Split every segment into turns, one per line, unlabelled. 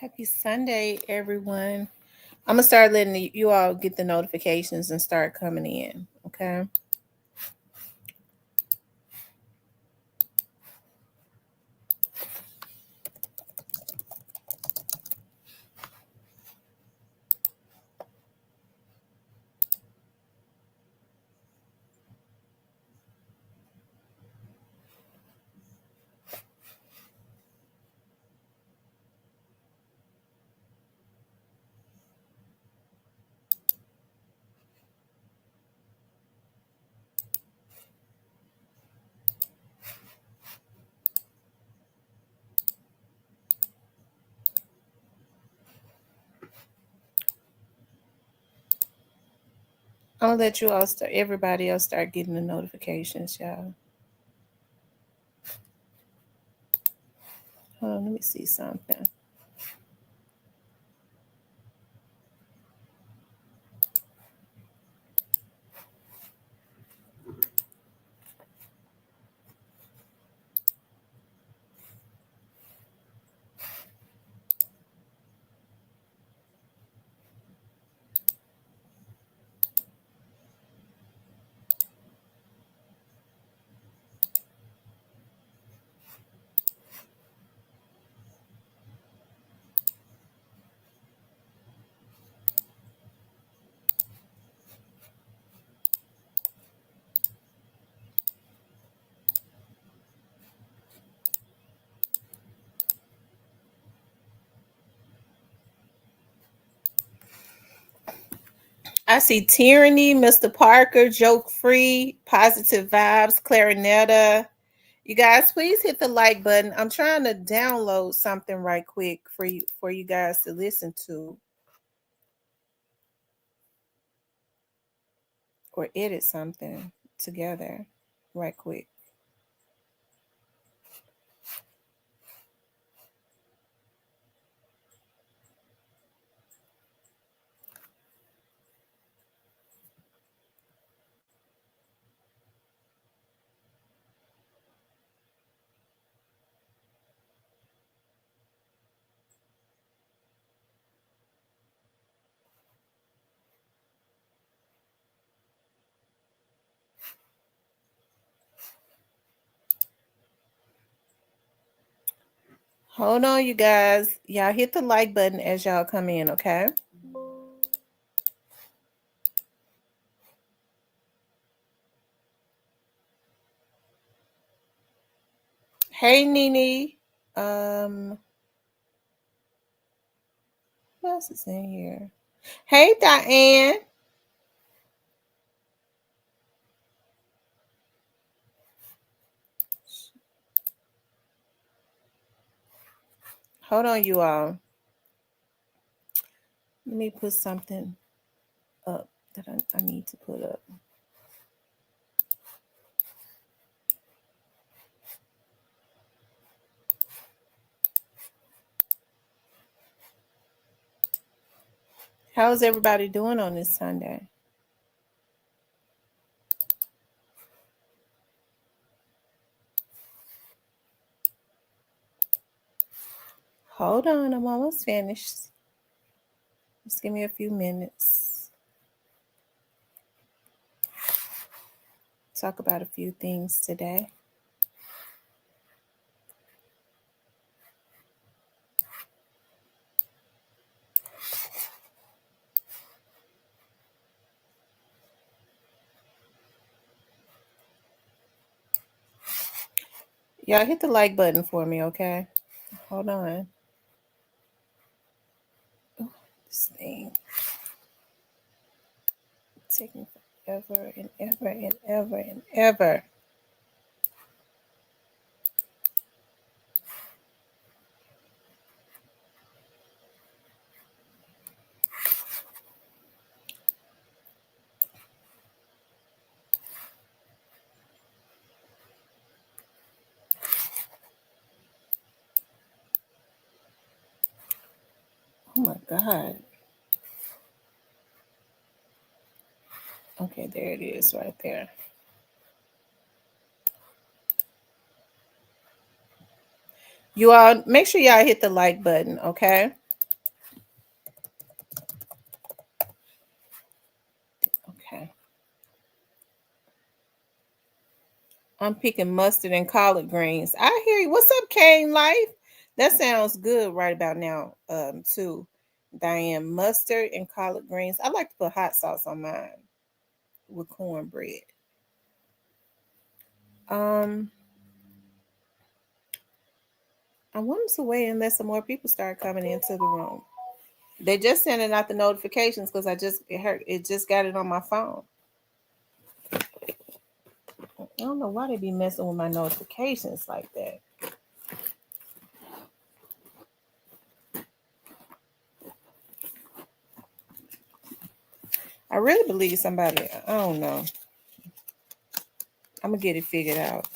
Happy Sunday, everyone. I'm gonna start letting you all get the notifications and start coming in. Okay. I'm gonna let you all start. Everybody else start getting the notifications, y'all. Hold on, let me see something. I see Tyranny, Mr. Parker, Joke Free, Positive Vibes, Clarinetta. You guys, please hit the like button. I'm trying to download something right quick for you guys to listen to or edit something together right quick. Hold on, you guys. Y'all hit the like button as y'all come in, okay? Hey, Nene. Who else is in here? Hey, Diane. Hold on, you all. Let me put something up that I need to put up. How's everybody doing on this Sunday? Hold on, I'm almost finished. Just give me a few minutes. Talk about a few things today. Y'all hit the like button for me, okay? Hold on. Oh, this thing taking forever and ever and ever and ever. Oh my God. Okay, there it is right there. You all make sure y'all hit the like button, okay? I'm picking mustard and collard greens. I hear you. What's up, Kane Life? That sounds good right about now, too. Diane, mustard and collard greens. I like to put hot sauce on mine with cornbread. Um, I want them to wait unless some more people start coming into the room. They just sending out the notifications because it just got it on my phone. I don't know why they be messing with my notifications like that. I really believe somebody, I don't know. I'm gonna get it figured out.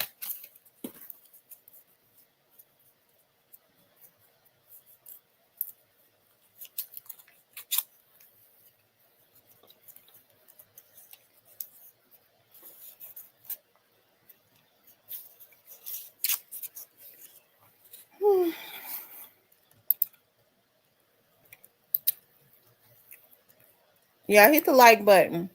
Yeah, hit the like button.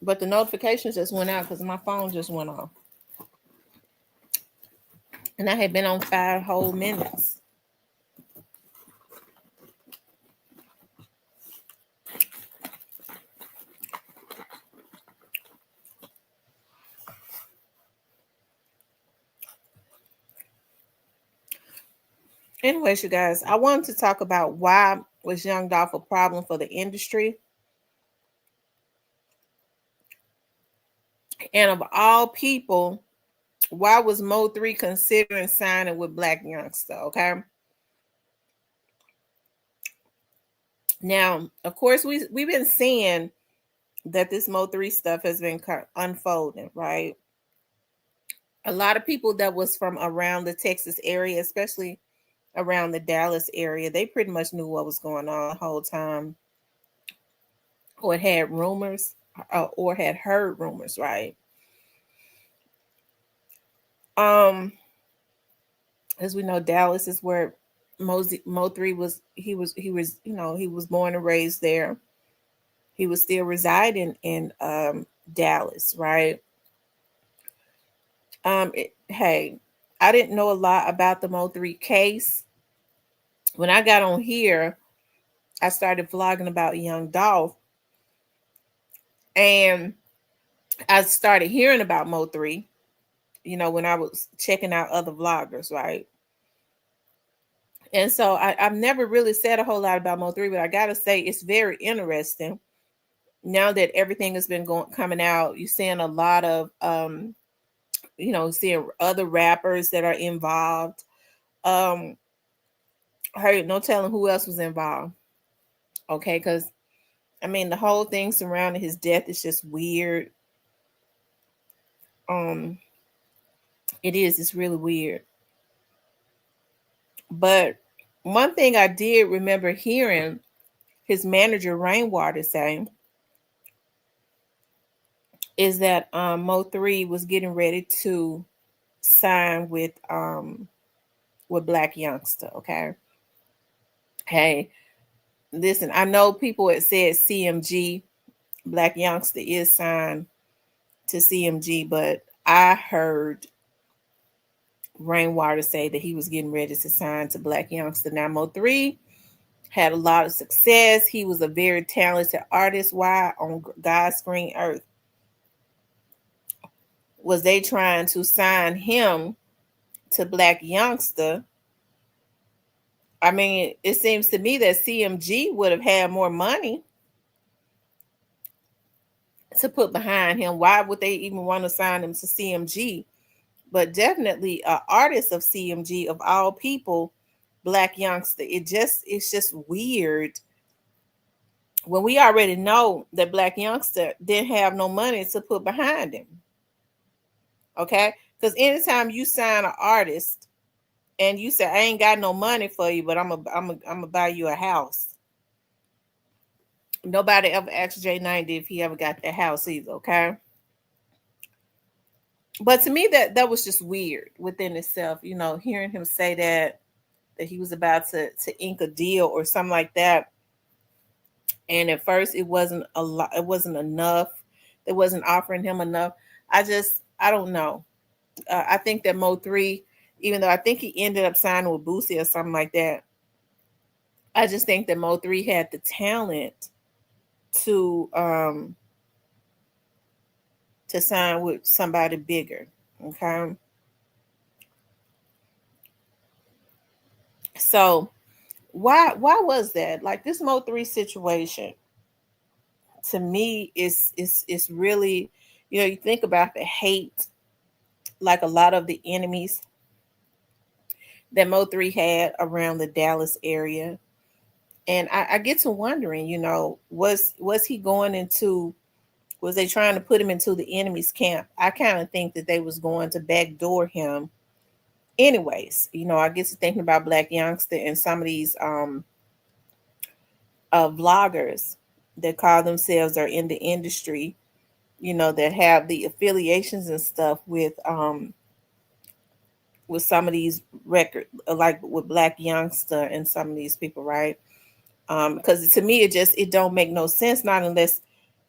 But the notifications just went out because my phone just went off. And I had been on 5 whole minutes. Anyways, you guys, I wanted to talk about why was Young Dolph a problem for the industry. And of all people, why was Mo3 considering signing with Black Youngster? Okay. Now, of course, we've been seeing that this Mo3 stuff has been unfolding, right? A lot of people that was from around the Texas area, especially around the Dallas area, they pretty much knew what was going on the whole time, or had rumors, or had heard rumors, right? As we know, Dallas is where Mo3 was. He was, he was born and raised there. He was still residing in Dallas, right? Hey, I didn't know a lot about the Mo3 case. When I got on here, I started vlogging about Young Dolph, and I started hearing about Mo3, when I was checking out other vloggers, right? And so I've never really said a whole lot about Mo3, but I gotta say it's very interesting. Now that everything has been coming out, you're seeing a lot of seeing other rappers that are involved. I heard no telling who else was involved. Okay, because I mean the whole thing surrounding his death is just weird. It's really weird. But one thing I did remember hearing his manager Rainwater say is that Mo3 was getting ready to sign with Black Youngster. Okay. Hey, listen, I know people had said CMG, Black Youngster is signed to CMG, but I heard Rainwater say that he was getting ready to sign to Black Youngster. Now, Mo3 had a lot of success. He was a very talented artist. Why on God's green earth was they trying to sign him to Black Youngster? I mean, it seems to me that CMG would have had more money to put behind him. Why would they even want to sign him to CMG? But definitely an artist of CMG of all people, Black Youngster. It's just weird when we already know that Black Youngster didn't have no money to put behind him. Okay? Because anytime you sign an artist and you say, I ain't got no money for you, but I'm gonna buy you a house. Nobody ever asked J90 if he ever got the house either, okay? But to me, that was just weird within itself, hearing him say that he was about to ink a deal or something like that. And at first it wasn't a lot, it wasn't enough. They wasn't offering him enough. I don't know. I think that Mo3, even though I think he ended up signing with Boosie or something like that, I just think that Mo3 had the talent to um to sign with somebody bigger. Okay. So why was that? Like this Mo3 situation to me is really, you think about the hate, like a lot of the enemies that Mo3 had around the Dallas area. And I get to wondering, was he going into, was they trying to put him into the enemy's camp? I kind of think that they was going to backdoor him anyways. I get to thinking about Black Youngster and some of these vloggers that call themselves are in the industry, that have the affiliations and stuff with some of these record, like with Black Youngster and some of these people, right? Because to me it don't make no sense, not unless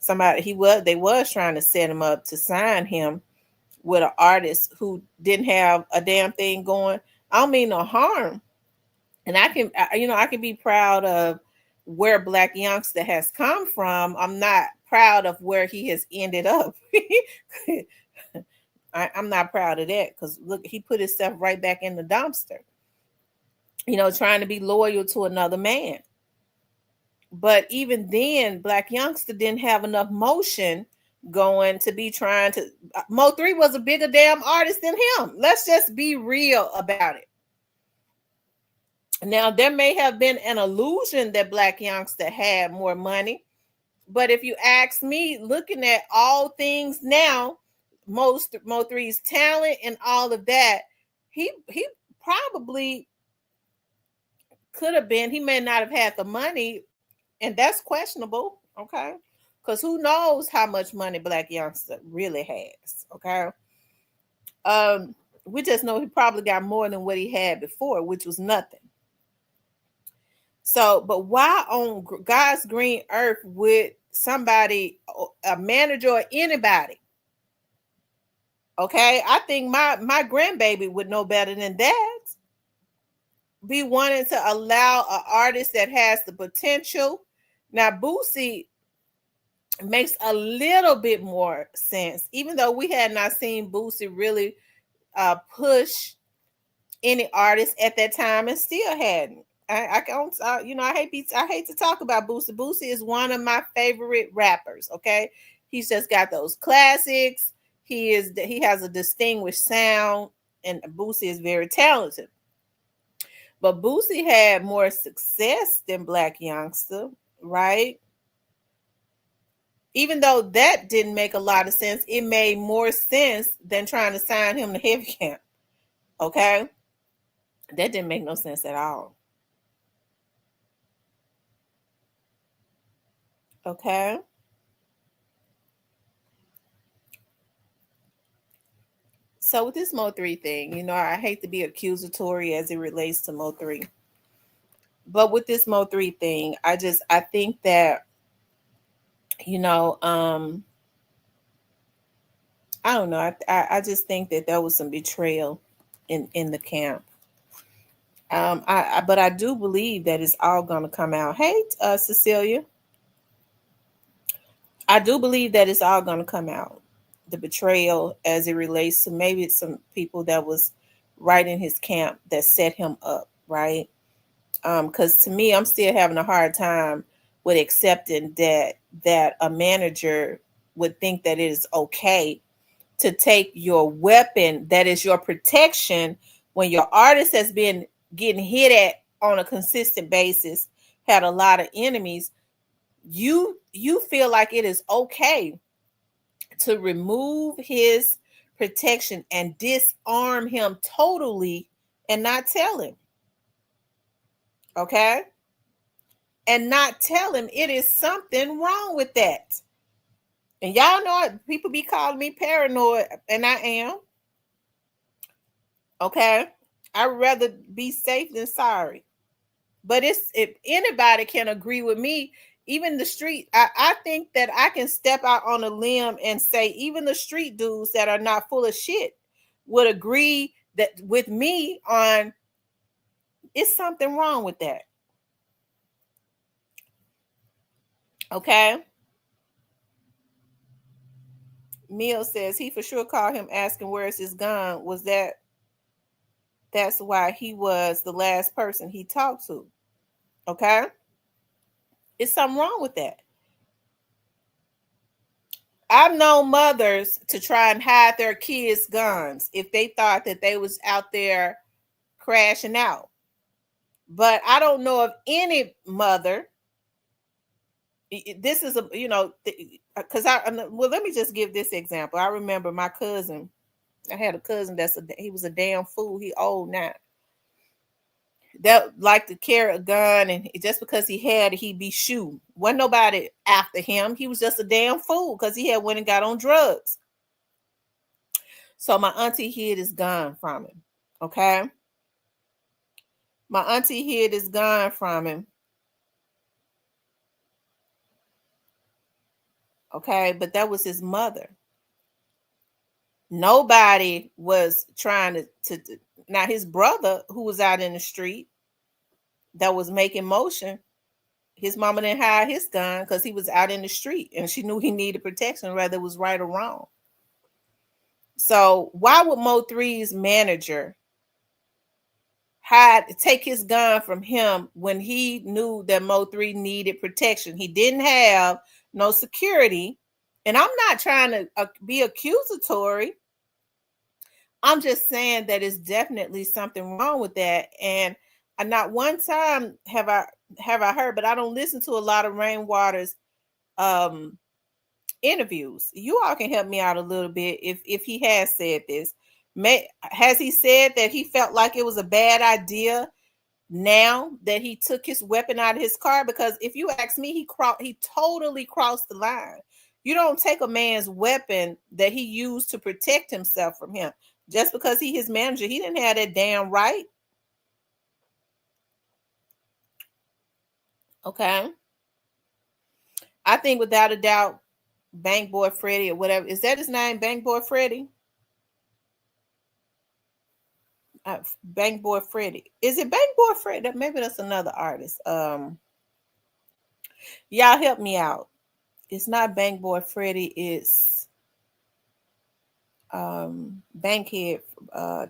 they was trying to set him up to sign him with an artist who didn't have a damn thing going. I don't mean no harm, and I can be proud of where Black Youngster has come from. I'm not proud of where he has ended up. I'm not proud of that, because look, he put himself right back in the dumpster, trying to be loyal to another man. But even then, Black Youngster didn't have enough motion going to be trying to. Mo3 was a bigger damn artist than him. Let's just be real about it. Now, there may have been an illusion that Black Youngster had more money, but if you ask me, looking at all things now, Mo3's talent and all of that, he probably could have been. He may not have had the money, and that's questionable. Okay, because who knows how much money Black Youngster really has? Okay, um, we just know he probably got more than what he had before, which was nothing. So, but why on God's green earth would somebody, a manager or anybody, okay, I think my grandbaby would know better than that, be wanting to allow an artist that has the potential. Now, Boosie makes a little bit more sense, even though we had not seen Boosie really push any artist at that time, and still hadn't. I don't, I hate to talk about Boosie. Boosie is one of my favorite rappers. Okay, he's just got those classics. He has a distinguished sound, and Boosie is very talented. But Boosie had more success than Black Youngster, right? Even though that didn't make a lot of sense, it made more sense than trying to sign him to Heavy Camp. Okay, that didn't make no sense at all. Okay. So with this Mo3 thing, I hate to be accusatory as it relates to Mo3. But with this Mo3 thing, I think that, you know, um, I don't know. I just think that there was some betrayal in the camp. But I do believe that it's all going to come out. Hey, Cecilia, I do believe that it's all going to come out. The betrayal as it relates to maybe some people that was right in his camp that set him up, right? Because to me, I'm still having a hard time with accepting that a manager would think that it is okay to take your weapon that is your protection when your artist has been getting hit at on a consistent basis, had a lot of enemies. You feel like it is okay to remove his protection and disarm him totally and not tell him, okay? And not tell him it is something wrong with that. And y'all know people be calling me paranoid, and I am. Okay. I'd rather be safe than sorry. But if anybody can agree with me, Even the street, I think that I can step out on a limb and say even the street dudes that are not full of shit would agree that with me on it's something wrong with that. Okay. Neil says he for sure called him asking where's his gun. Was that's why he was the last person he talked to. Okay. It's something wrong with that. I've known mothers to try and hide their kids' guns if they thought that they was out there crashing out. But I don't know of any mother. This is because let me just give this example. I remember my cousin. I had a cousin he was a damn fool. He old now. That liked to carry a gun, and just because he had it, he'd be shooting. Wasn't nobody after him. He was just a damn fool because he had went and got on drugs. So my auntie hid his gun from him. Okay. My auntie hid his gun from him. Okay, but that was his mother. Nobody was trying to now his brother who was out in the street that was making motion. His mama didn't hide his gun because he was out in the street and she knew he needed protection, whether it was right or wrong. So why would Mo3's manager take his gun from him when he knew that Mo3 needed protection? He didn't have no security. And I'm not trying to be accusatory. I'm just saying that it's definitely something wrong with that. And not one time have I heard, but I don't listen to a lot of Rainwater's interviews. You all can help me out a little bit if he has said this. Has he said that he felt like it was a bad idea now that he took his weapon out of his car? Because if you ask me, he totally crossed the line. You don't take a man's weapon that he used to protect himself from him. Just because he his manager, he didn't have that damn right. Okay. I think without a doubt, Bank Boy Freddie or whatever. Is that his name? Bank Boy Freddie? Bank Boy Freddie. Is it Bank Boy Freddie? Maybe that's another artist. Y'all help me out. It's not Bank Boy Freddie, it's Bankhead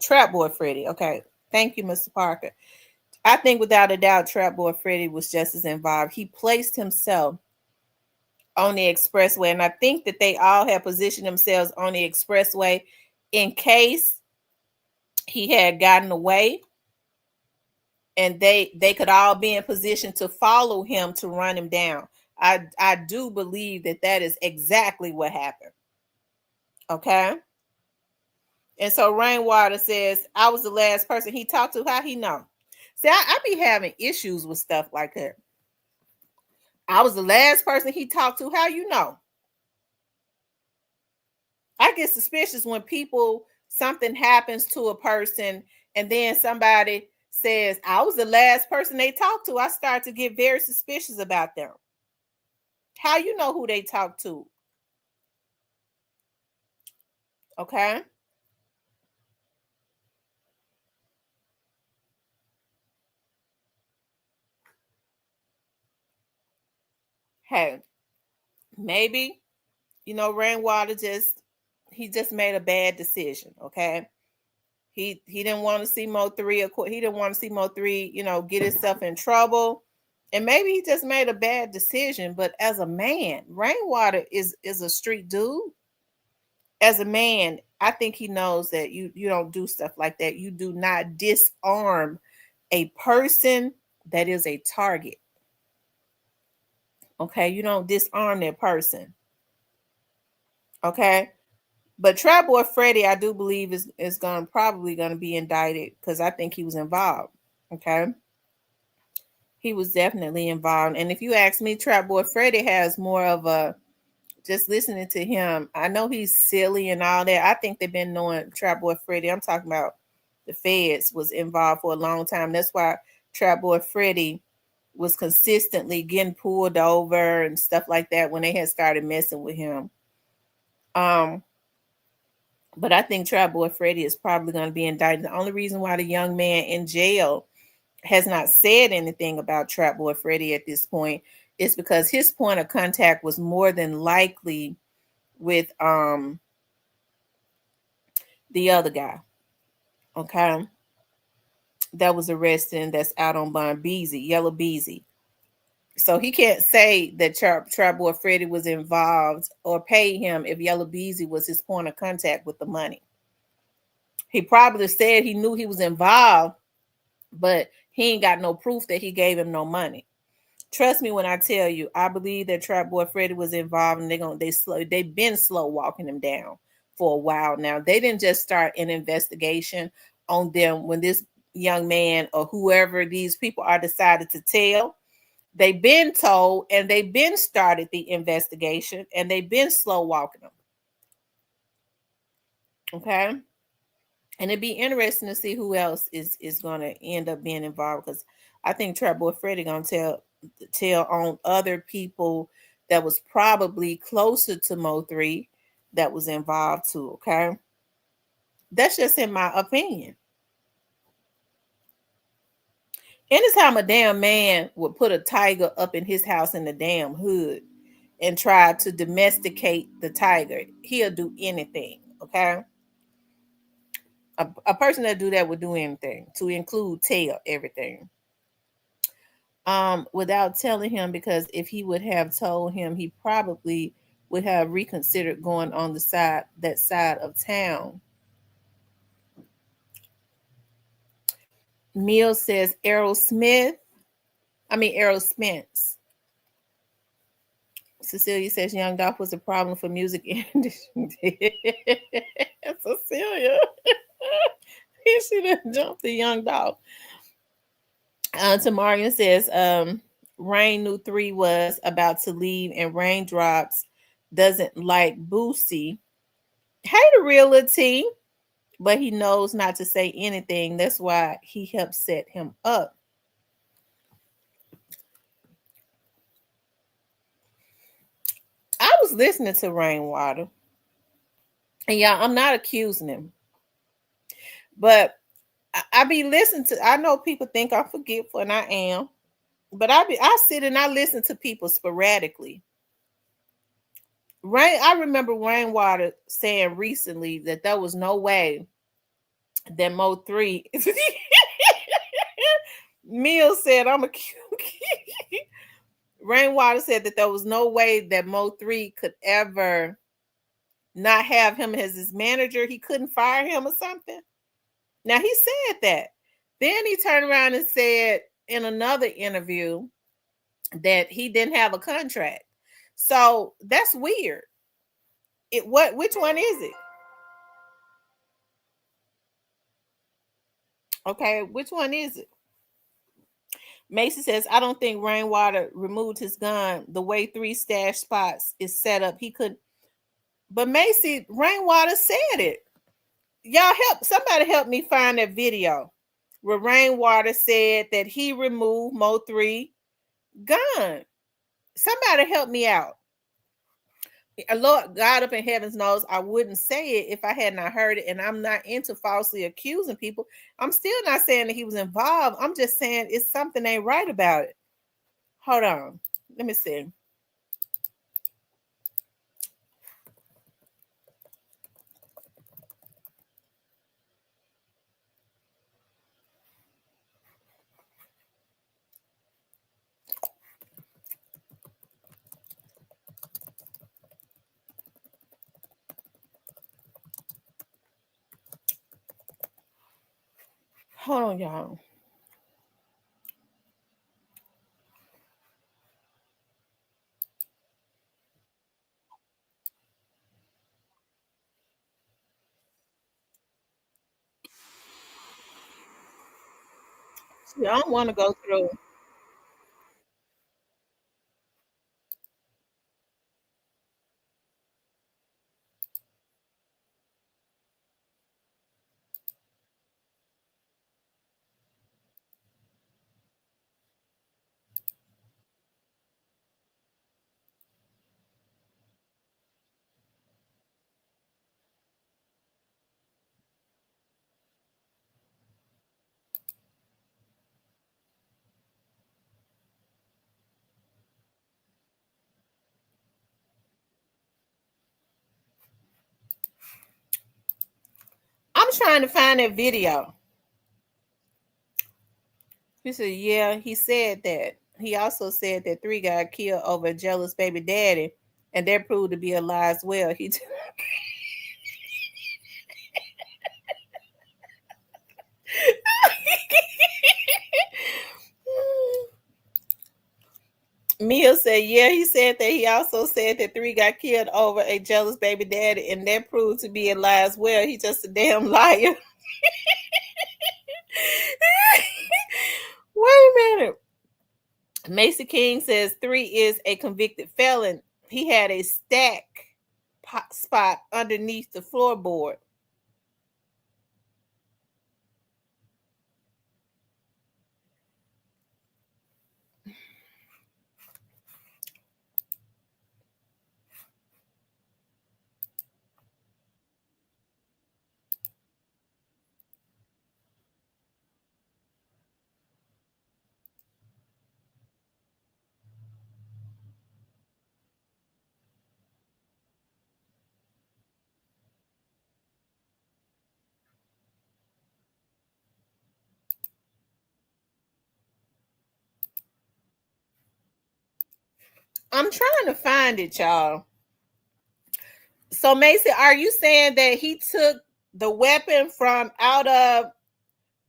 Trap Boy Freddie. Okay. Thank you, Mr. Parker. I think without a doubt, Trap Boy Freddie was just as involved. He placed himself on the expressway, and I think that they all had positioned themselves on the expressway in case he had gotten away, and they could all be in position to follow him to run him down. I do believe that is exactly what happened. Okay. And so Rainwater says, I was the last person he talked to. How he know? See, I be having issues with stuff like that. I was the last person he talked to. How you know? I get suspicious when something happens to a person and then somebody says, I was the last person they talked to. I start to get very suspicious about them. How you know who they talked to? Okay. Hey, maybe, Rainwater he just made a bad decision. Okay. He didn't want to see Mo3. He didn't want to see Mo3, get himself in trouble. And maybe he just made a bad decision. But as a man, Rainwater is a street dude. As a man, I think he knows that you don't do stuff like that. You do not disarm a person that is a target. Okay, you don't disarm that person. Okay. But Trap Boy Freddie, I do believe is probably gonna be indicted because I think he was involved. Okay. He was definitely involved. And if you ask me, Trap Boy Freddie has more of a, just listening to him, I know he's silly and all that. I think they've been knowing Trap Boy Freddie. I'm talking about the feds was involved for a long time. That's why Trap Boy Freddie was consistently getting pulled over and stuff like that when they had started messing with him. Um, but I think Trap Boy Freddy is probably going to be indicted. The only reason why the young man in jail has not said anything about Trap Boy Freddy at this point is because his point of contact was more than likely with the other guy. Okay. That was arrested and that's out on bond, Beezy, Yellow Beezy. So he can't say that Trap Boy Freddy was involved or pay him if Yellow Beezy was his point of contact with the money. He probably said he knew he was involved, but he ain't got no proof that he gave him no money. Trust me when I tell you, I believe that Trap Boy Freddy was involved, and they've been slow walking him down for a while now. They didn't just start an investigation on them when this young man or whoever these people are decided to tell. They've been told and they've been started the investigation and they've been slow walking them. Okay. And it'd be interesting to see who else is going to end up being involved, because I think Trap Boy Freddy gonna tell on other people that was probably closer to Mo3 that was involved too. Okay, that's just in my opinion. Anytime a damn man would put a tiger up in his house in the damn hood and try to domesticate the tiger, he'll do anything. Okay, a person that do that would do anything, to include tell everything. Without telling him, because if he would have told him, he probably would have reconsidered going on that side of town. Mill says Errol Spence. Cecilia says Young Dolph was a problem for music industry. Cecilia, he should have jumped the Young Dolph. Tamarian says Rain knew 3 was about to leave, and Raindrops doesn't like Boosie. Hey, the real T, but he knows not to say anything. That's why he helped set him up. I was listening to Rainwater, and y'all, I'm not accusing him, but I be listening to. I know people think I'm forgetful, and I am, but I sit and I listen to people sporadically. I remember Rainwater saying recently that there was no way that Mo3. Mill said, I'm a cute. Rainwater said that there was no way that Mo3 could ever not have him as his manager. He couldn't fire him or something. Now he said that. Then he turned around and said in another interview that he didn't have a contract. So that's weird. Which one is it? Okay, which one is it? Macy says, I don't think Rainwater removed his gun. The way 3 stash spots is set up, he could. But Macy, Rainwater said it. Y'all somebody help me find that video where Rainwater said that he removed Mo3 gun. Somebody help me out. Lord God up in heavens knows I wouldn't say it if I had not heard it, and I'm not into falsely accusing people. I'm still not saying that he was involved. I'm just saying it's something ain't right about it. Hold on. Let me see. Hold on, y'all. See, I don't want to go through. I'm trying to find that video. He said, yeah, he said that. He also said that 3 got killed over a jealous baby daddy, and that proved to be a lie as well. He Mia said, yeah, he said that. He also said that 3 got killed over a jealous baby daddy, and that proved to be a lie as well. He's just a damn liar. Wait a minute. Macy King says 3 is a convicted felon. He had a stack spot underneath the floorboard. I'm trying to find it, y'all. So, Macy, are you saying that he took the weapon from out of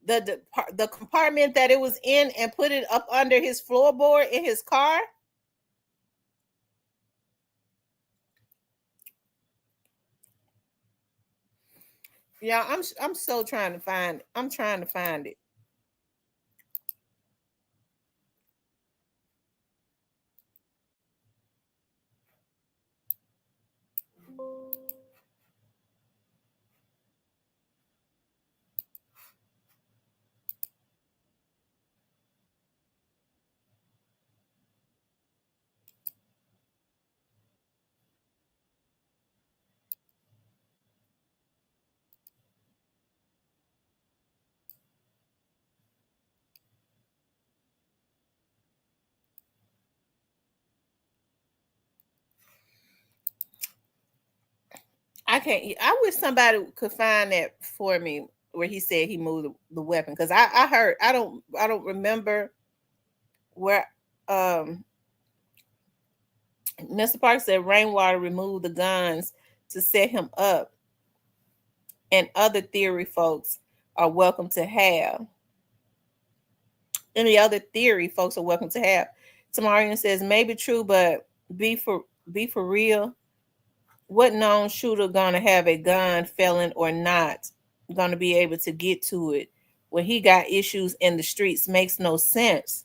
the compartment that it was in and put it up under his floorboard in his car? Yeah, I'm so trying to find it. I'm trying to find it. I can't. I wish somebody could find that for me where he said he moved the weapon because I heard I don't remember where Mr. Park said rainwater removed the guns to set him up, and other theory folks are welcome to have. Any other theory folks are welcome to have. Tamarian says maybe true, but be for real. What known shooter gonna have a gun, felon or not, gonna be able to get to it when he got issues in the streets? Makes no sense.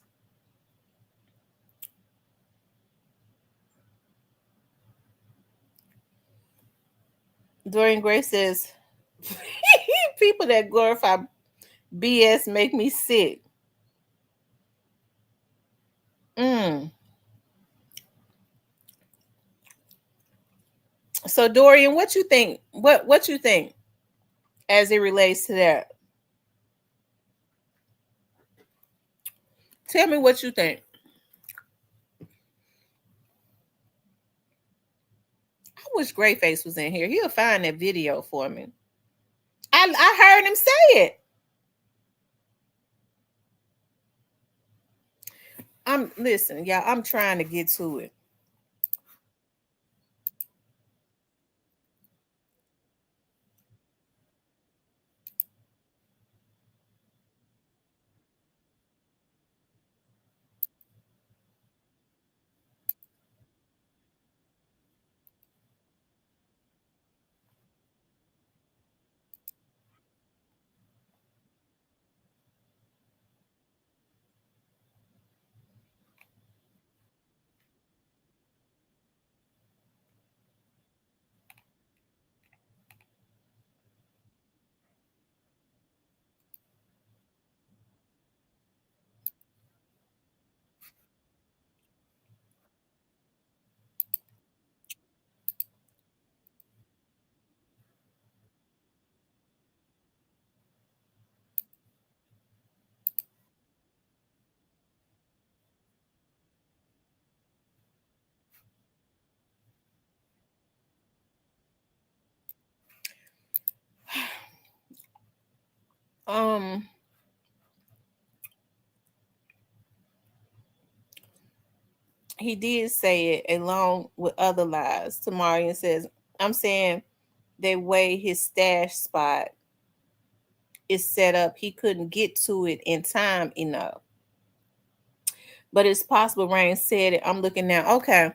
Dorian Gray says people that glorify BS make me sick. Mm. So Dorian, what you think? What you think as it relates to that? Tell me what you think. I wish Grayface was in here. He'll find that video for me. I heard him say it. I'm listen, y'all. I'm trying to get to it. Um, he did say it along with other lies. Tamarian says, I'm saying the way his stash spot is set up, he couldn't get to it in time enough. But it's possible Rain said it. I'm looking now. Okay.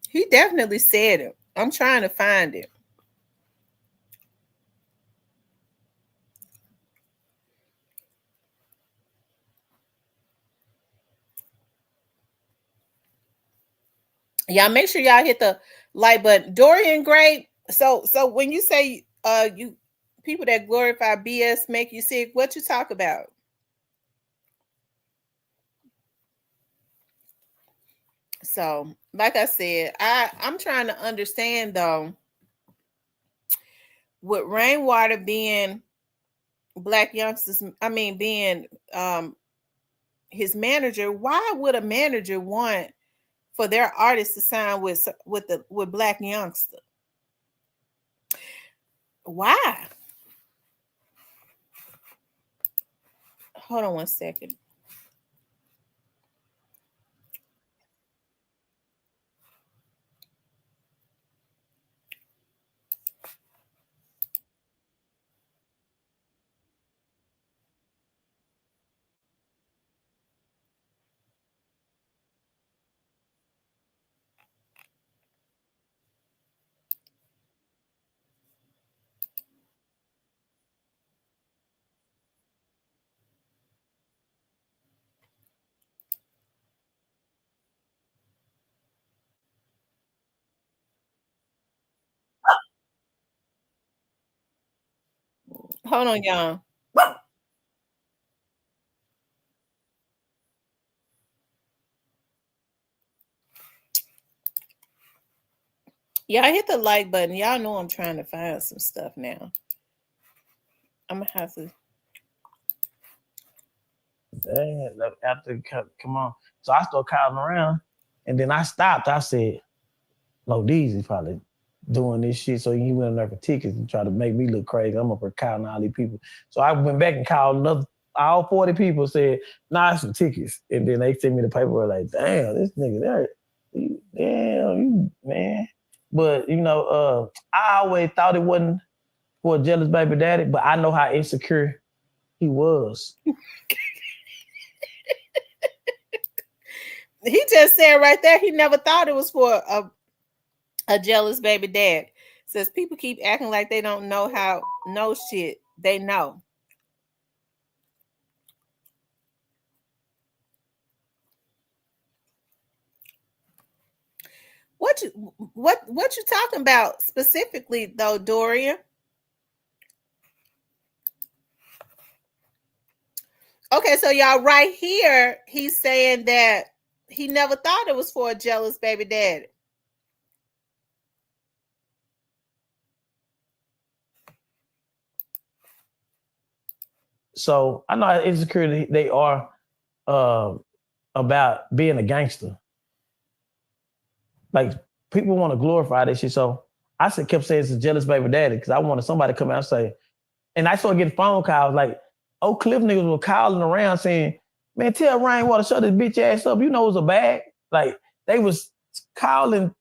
He definitely said it. I'm trying to find it. Y'all make sure y'all hit the like button. Dorian Gray. So when you say you people that glorify BS make you sick, what you talk about? So, like I said, I'm trying to understand though, with Rainwater being black youngsters, I mean being his manager, why would a manager want for their artists to sign with black youngster? Why? Hold on one second. Hold on, y'all. Y'all hit the like button. Y'all know I'm trying to find some stuff now. I'm gonna have to.
Damn, after come on. So I started calling around, and then I stopped. I said, "No, these is probably doing this shit." So he went on there for tickets and tried to make me look crazy. I'm up for counting all these people. So I went back and called another. All 40 people said, "Nah, it's some tickets." And then they sent me the paperwork like, "Damn, this nigga there, damn, you man." But I always thought it wasn't for a jealous baby daddy, but I know how insecure he was.
He just said right there he never thought it was for a jealous baby dad. Says people keep acting like they don't know shit. They know. What you talking about specifically though, Dorian? Okay, so y'all right here, he's saying that he never thought it was for a jealous baby daddy.
So I know how insecure they are uh, about being a gangster. Like people want to glorify this shit. So kept saying it's a jealous baby daddy because I wanted somebody to come out and say, and I started getting phone calls like Oak Cliff niggas were calling around saying, "Man, tell Rainwater shut this bitch ass up. You know it's a bag." Like they was calling,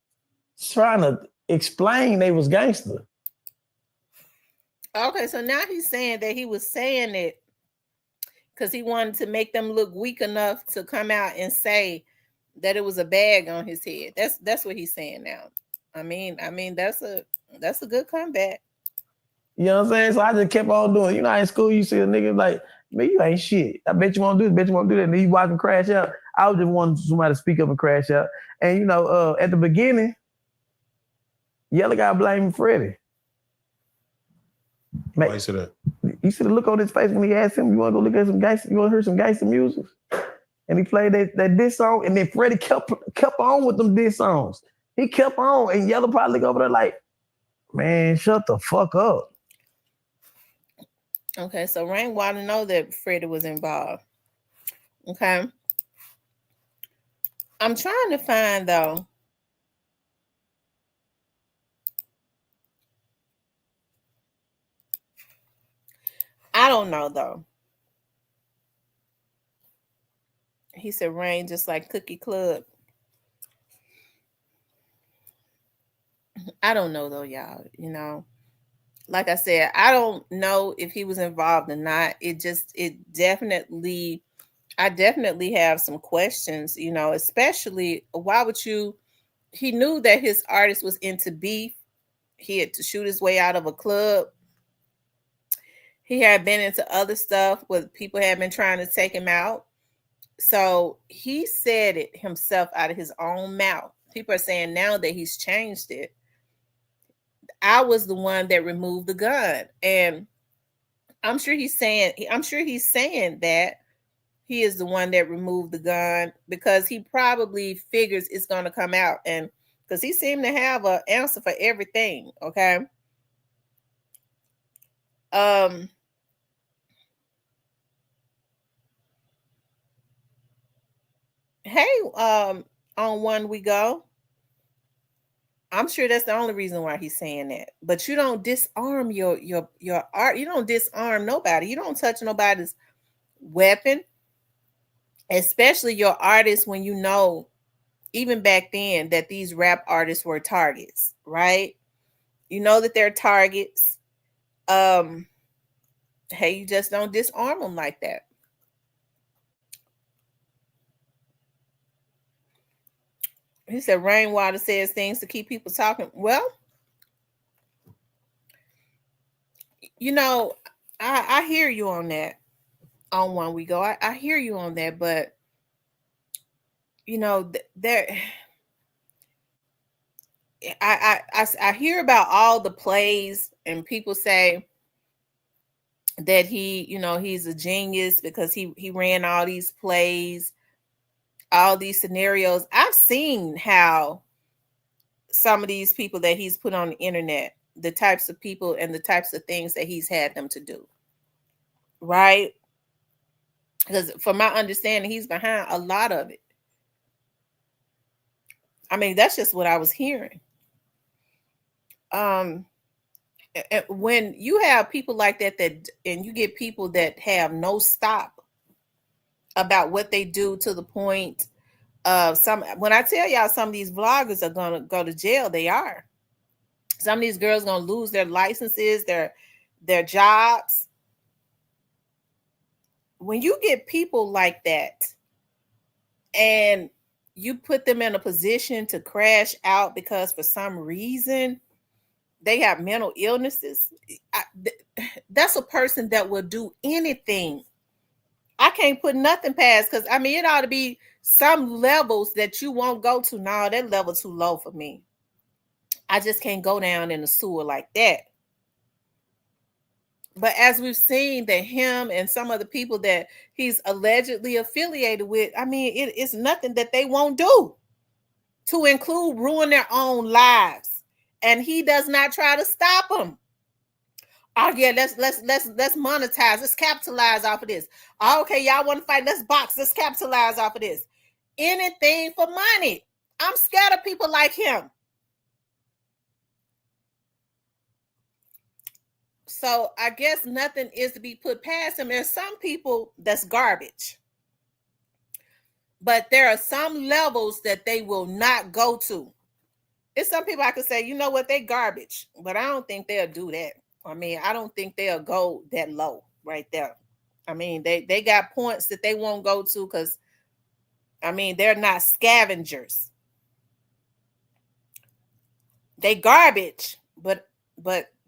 trying to explain they was gangster.
Okay, so now he's saying that he was saying it because he wanted to make them look weak enough to come out and say that it was a bag on his head. That's what he's saying now. I mean that's a good comeback.
You know what I'm saying? So I just kept on doing. You know, in school you see a nigga like, "Man, you ain't shit. I bet you won't do this, bet you won't do that." And then you watch him crash out. I was just wanting somebody to speak up and crash out. And at the beginning, Yellow guy blamed Freddie.
Why you say that?
You see the look on his face when he asked him, "You want to go look at some gangster? You want to hear some gangster music?" And he played that diss song, and then Freddie kept on with them diss songs. He kept on, and Yellow probably look over there like, "Man, shut the fuck up."
Okay, so Rainwater know that Freddie was involved. Okay. I'm trying to find though. I don't know though. He said rain just like Cookie Club. I don't know though, y'all. Like I said, I don't know if he was involved or not. I definitely have some questions, especially why would you, he knew that his artist was into beef. He had to shoot his way out of a club. He had been into other stuff where people had been trying to take him out. So he said it himself out of his own mouth. People are saying now that he's changed it. I was the one that removed the gun. And I'm sure he's saying that he is the one that removed the gun because he probably figures it's going to come out, and because he seemed to have an answer for everything. Okay. um hey, on one we go. I'm sure that's the only reason why he's saying that. But you don't disarm your art. You don't disarm nobody. You don't touch nobody's weapon, especially your artist, when you know, even back then, that these rap artists were targets, right? You know that they're targets. Um, hey, you just don't disarm them like that. He said rainwater says things to keep people talking. Well, you know, I hear you on that. On one we go, I hear you on that, but there, I hear about all the plays, and people say that he's a genius because he ran all these plays, all these scenarios. I've seen how some of these people that he's put on the internet, the types of people and the types of things that he's had them to do, right? Because from my understanding, he's behind a lot of it. I mean, that's just what I was hearing. Um, when you have people like that, and you get people that have no stop about what they do, to the point of when I tell y'all some of these vloggers are gonna go to jail, they are. Some of these girls gonna lose their licenses, their jobs. When you get people like that and you put them in a position to crash out because for some reason they have mental illnesses, that's a person that will do anything. I can't put nothing past, because I mean, it ought to be some levels that you won't go to. No, that level too low for me. I just can't go down in the sewer like that. But as we've seen, that him and some of the people that he's allegedly affiliated with, I mean, it's nothing that they won't do, to include ruin their own lives. And he does not try to stop them. Oh yeah, let's monetize. Let's capitalize off of this. Oh, okay, y'all want to fight? Let's box. Let's capitalize off of this. Anything for money. I'm scared of people like him. So I guess nothing is to be put past him. There's some people that's garbage, but there are some levels that they will not go to. It's some people I could say, you know what, they garbage, but I don't think they'll do that. I mean, I don't think they'll go that low right there. I mean, they got points that they won't go to, because I mean, they're not scavengers. They garbage, but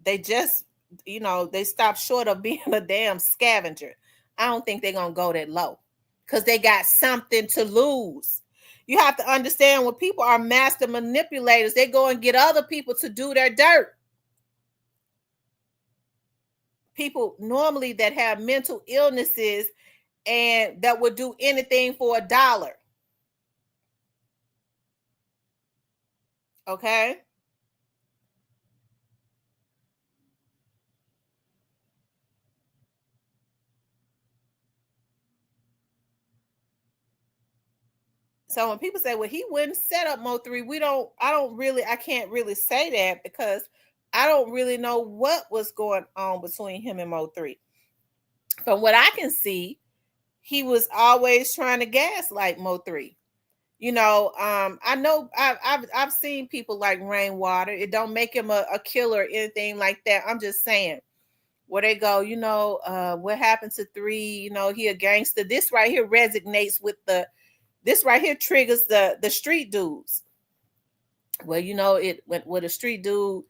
they just, they stop short of being a damn scavenger. I don't think they're gonna go that low, because they got something to lose. You have to understand, when people are master manipulators, they go and get other people to do their dirt. People normally that have mental illnesses and that would do anything for $1. Okay. So when people say, well, he wouldn't set up Mo3, I can't really say that, because I don't really know what was going on between him and Mo3. From what I can see, he was always trying to gaslight Mo3. I know I've seen people like Rainwater. It don't make him a killer or anything like that. I'm just saying where they go, what happened to 3, he a gangster. This right here resonates with this right here triggers the street dudes. Well, it with a street dude,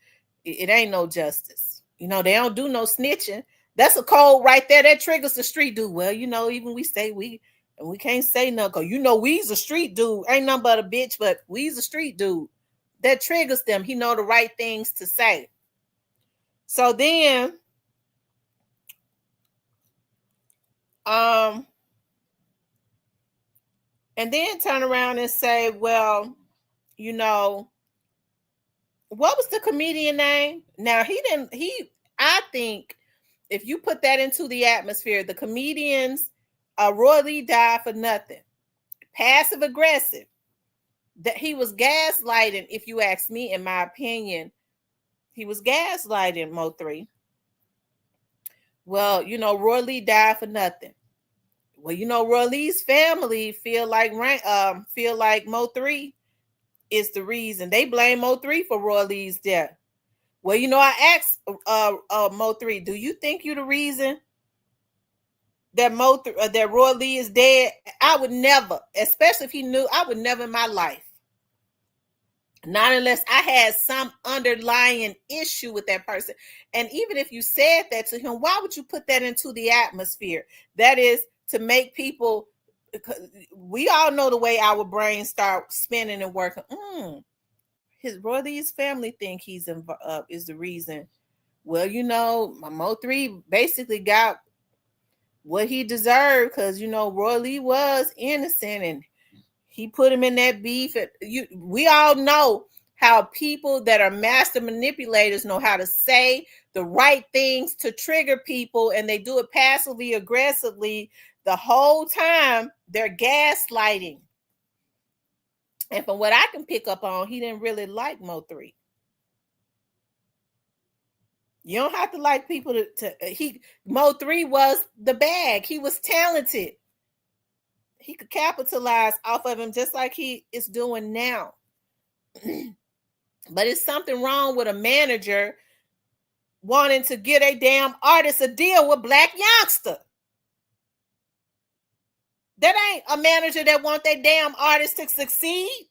it ain't no justice. They don't do no snitching. That's a code right there that triggers the street dude. Well, even we say and we can't say nothing. We's a street dude. Ain't nothing but a bitch, but we's a street dude. That triggers them. He know the right things to say. So then, and then turn around and say, well, what was the comedian name? Now I think if you put that into the atmosphere, the comedians, Roy Lee died for nothing. Passive aggressive. That he was gaslighting, if you ask me, in my opinion, he was gaslighting Mo3. Well, Roy Lee died for nothing. Well, Roy Lee's family feel like Mo3 is the reason. They blame Mo3 for Roy Lee's death. Well, I asked Mo3, do you think you're the reason that that Roy Lee is dead? I would never, especially if he knew, I would never in my life. Not unless I had some underlying issue with that person. And even if you said that to him, why would you put that into the atmosphere? That is to make people, we all know the way our brains start spinning and working. His Roy Lee's family think he's is the reason. Well, my Mo3 basically got what he deserved because Roy Lee was innocent and he put him in that beef. We all know how people that are master manipulators know how to say the right things to trigger people, and they do it passively, aggressively. The whole time they're gaslighting. And from what I can pick up on, he didn't really like Mo3. You don't have to like people Mo3 was the bag. He was talented. He could capitalize off of him just like he is doing now. But it's something wrong with a manager wanting to get a damn artist a deal with Black Youngster. That ain't a manager that want that damn artist to succeed.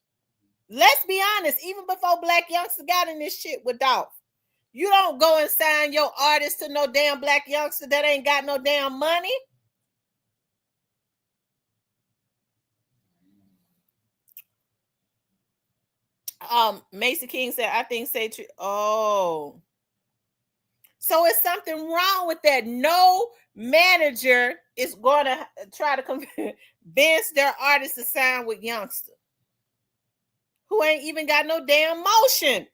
Let's be honest, even before Black Youngster got in this shit with Dolph, you don't go and sign your artist to no damn Black Youngster that ain't got no damn money. Macy King said, I think so it's something wrong with that. No manager is going to try to convince their artist to sign with Youngster, who ain't even got no damn motion.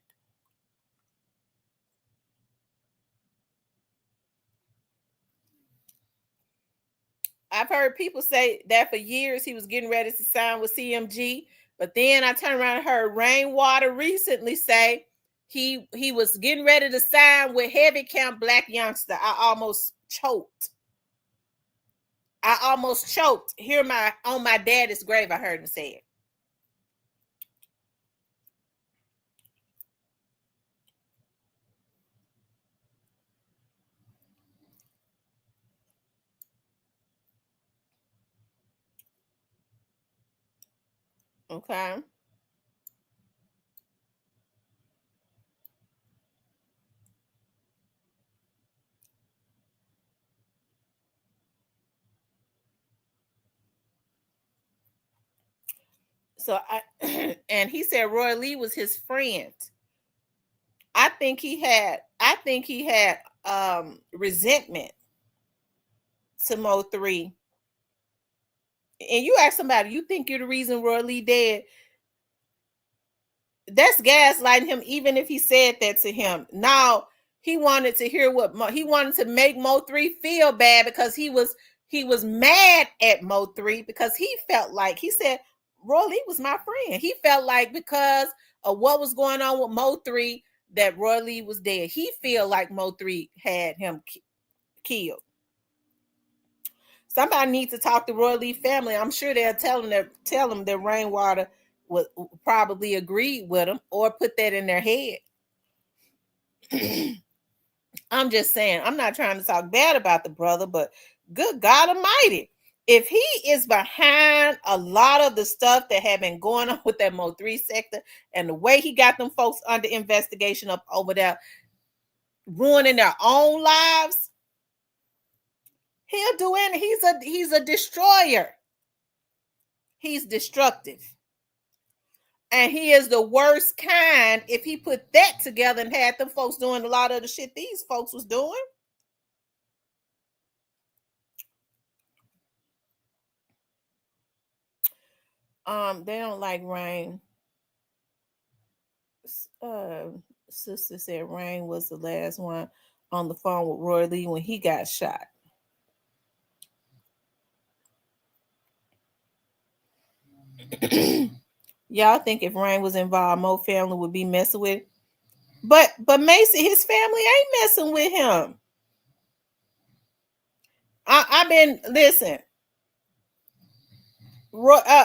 I've heard people say that for years he was getting ready to sign with CMG, but then I turned around and heard Rainwater recently say he was getting ready to sign with Heavy Camp Black Youngster. I almost choked. Here on my daddy's grave, I heard him say it. Okay. So and he said Roy Lee was his friend. I think he had resentment to Mo3. And you ask somebody, you think you're the reason Roy Lee dead? That's gaslighting him, even if he said that to him. Now he wanted to hear he wanted to make Mo3 feel bad because he was mad at Mo3 because he felt like, he said Roy Lee was my friend. He felt like because of what was going on with Mo3 that Roy Lee was dead. He feel like Mo3 had him killed. Somebody needs to talk to Roy Lee family. I'm sure they'll tell them that Rainwater would probably agree with them or put that in their head. I'm just saying, I'm not trying to talk bad about the brother, but good God Almighty, if he is behind a lot of the stuff that had been going on with that Mo3 sector and the way he got them folks under investigation up over there, ruining their own lives, he'll do it. He's a destroyer. He's destructive. And he is the worst kind if he put that together and had them folks doing a lot of the shit these folks was doing. They don't like Rain. Sister said Rain was the last one on the phone with Roy Lee when he got shot. Y'all think if Rain was involved, Mo family would be messing with? But Macy, his family ain't messing with him. I've been listen.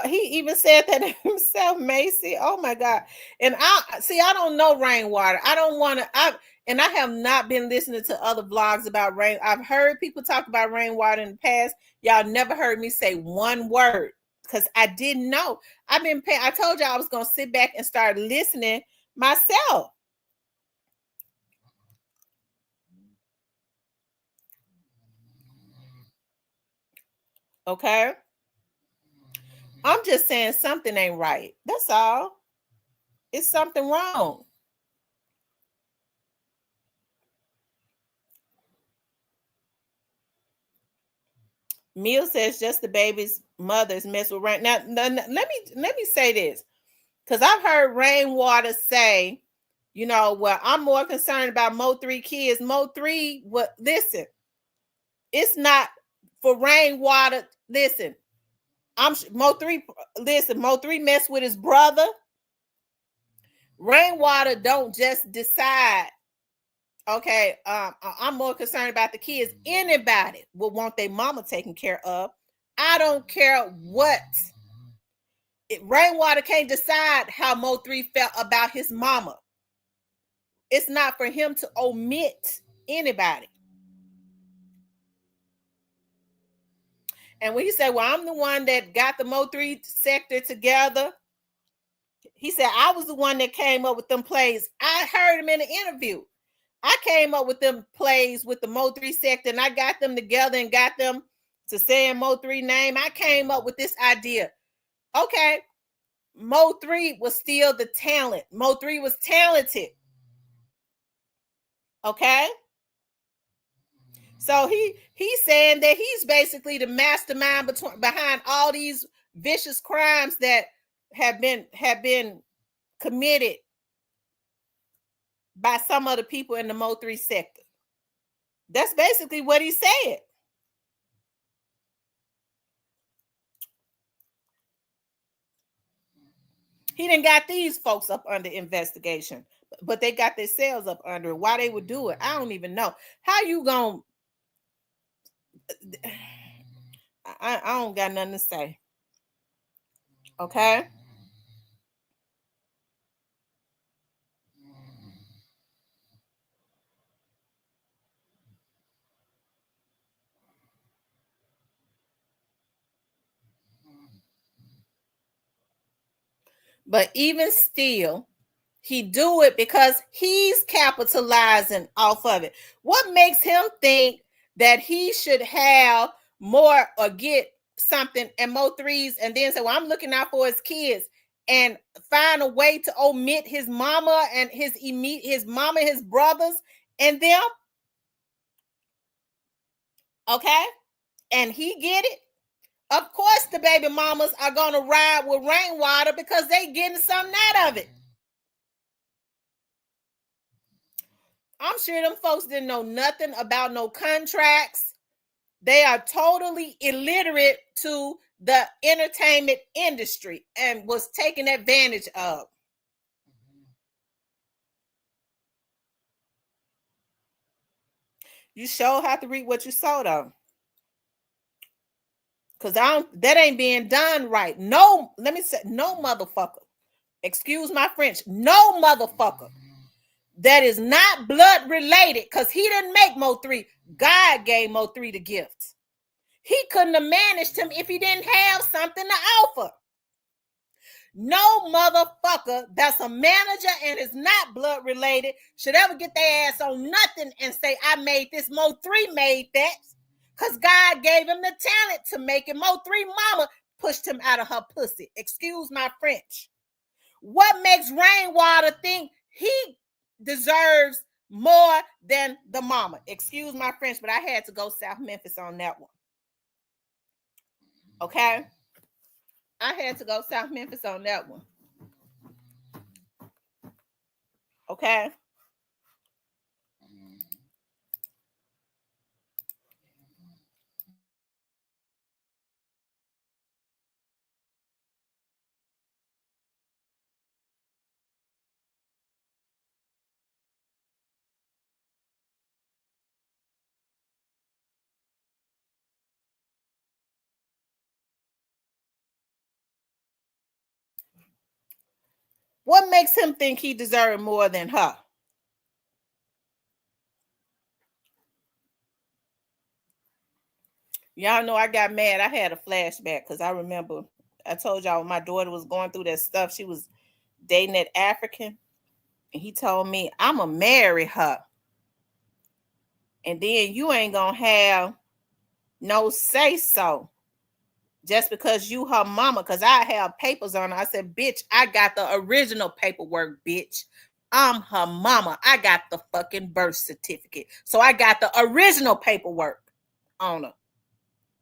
He even said that himself, Macy. Oh my God! And I don't know Rainwater. I don't want to. I have not been listening to other vlogs about rain. I've heard people talk about Rainwater in the past. Y'all never heard me say one word because I didn't know. I've been paying. I told y'all I was gonna sit back and start listening myself. Okay. I'm just saying something ain't right. That's all. It's something wrong. Mill says just the baby's mother's mess with rain. Now, let me say this, because I've heard Rainwater say, well, I'm more concerned about Mo3 kids. Mo3, what? Listen, it's not for Rainwater. Listen, I'm Mo3. Listen, Mo3 mess with his brother. Rainwater don't just decide. Okay, I'm more concerned about the kids. Anybody will want their mama taken care of. I don't care what. Rainwater can't decide how Mo3 felt about his mama. It's not for him to omit anybody. And when he said, well, I'm the one that got the Mo3 sector together, he said, I was the one that came up with them plays. I heard him in an interview. I came up with them plays with the Mo3 sector, and I got them together and got them to saying Mo3 name. I came up with this idea. Okay, Mo3 was still the talent. Mo3 was talented. Okay. So he's saying that he's basically the mastermind behind all these vicious crimes that have been committed by some of the people in the Mo3 sector. That's basically what he said. He didn't got these folks up under investigation, but they got themselves up under it. Why they would do it, I don't even know. How you gonna? I don't got nothing to say. Okay. But even still, he do it because he's capitalizing off of it. What makes him think that he should have more or get something and Mo3s and then say, well, I'm looking out for his kids and find a way to omit his mama and his mama, his brothers and them? Okay. And he get it. Of course, the baby mamas are gonna ride with Rainwater because they getting something out of it. I'm sure them folks didn't know nothing about no contracts. They are totally illiterate to the entertainment industry and was taken advantage of. You sure have to read what you sow, though. Cause that ain't being done right. No, let me say, no motherfucker. Excuse my French. No motherfucker that is not blood related, because he didn't make Mo3. God gave Mo3 the gift. He couldn't have managed him if he didn't have something to offer. No motherfucker that's a manager and is not blood related should ever get their ass on nothing and say, I made this. Mo3 made that. Because God gave him the talent to make it. Mo3 mama pushed him out of her pussy. Excuse my French. What makes Rainwater think he deserves more than the mama? Excuse my French, but I had to go South Memphis on that one. Okay? I had to go South Memphis on that one. Okay? What makes him think he deserves more than her? Y'all know I got mad. I had a flashback because I remember I told y'all when my daughter was going through that stuff, she was dating that African. And he told me, I'm going to marry her. And then you ain't going to have no say so. Just because you her mama, because I have papers on her. I said, bitch, I got the original paperwork, bitch. I'm her mama. I got the fucking birth certificate. So I got the original paperwork on her.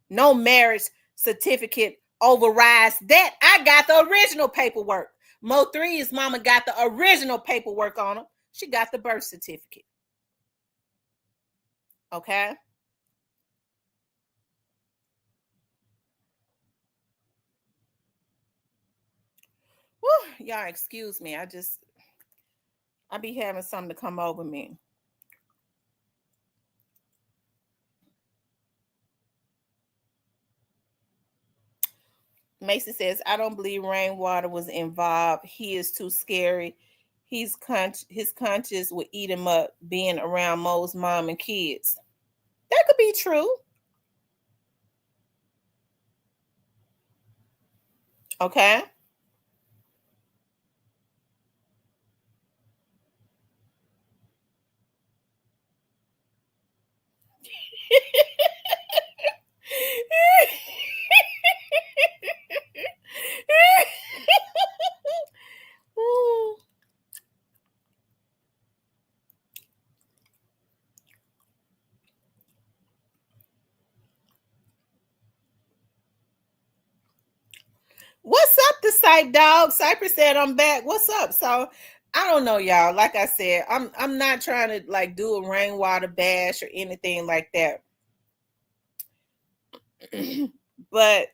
No marriage certificate overrides that. I got the original paperwork. Mo3's mama got the original paperwork on her. She got the birth certificate. Okay? Whew, y'all excuse me. I be having something to come over me. Mason says, I don't believe Rainwater was involved. He is too scary. His conscience would eat him up being around Mo's mom and kids. That could be true. Okay. What's up, the Cype dog? Cypress said I'm back. What's up? So I don't know, y'all. Like I said, I'm not trying to like do a Rainwater bash or anything like that. But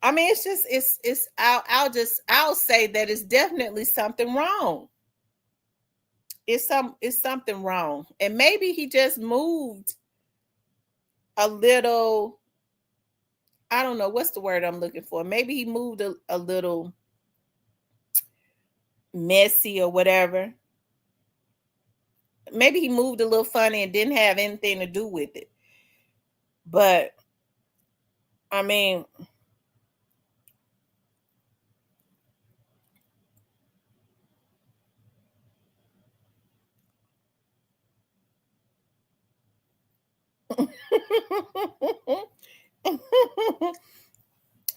I mean, it's just it's I'll say that it's definitely something wrong. It's something wrong. And maybe he just moved a little. I don't know what's the word I'm looking for. Maybe he moved a little messy or whatever. Maybe he moved a little funny and didn't have anything to do with it. But I mean,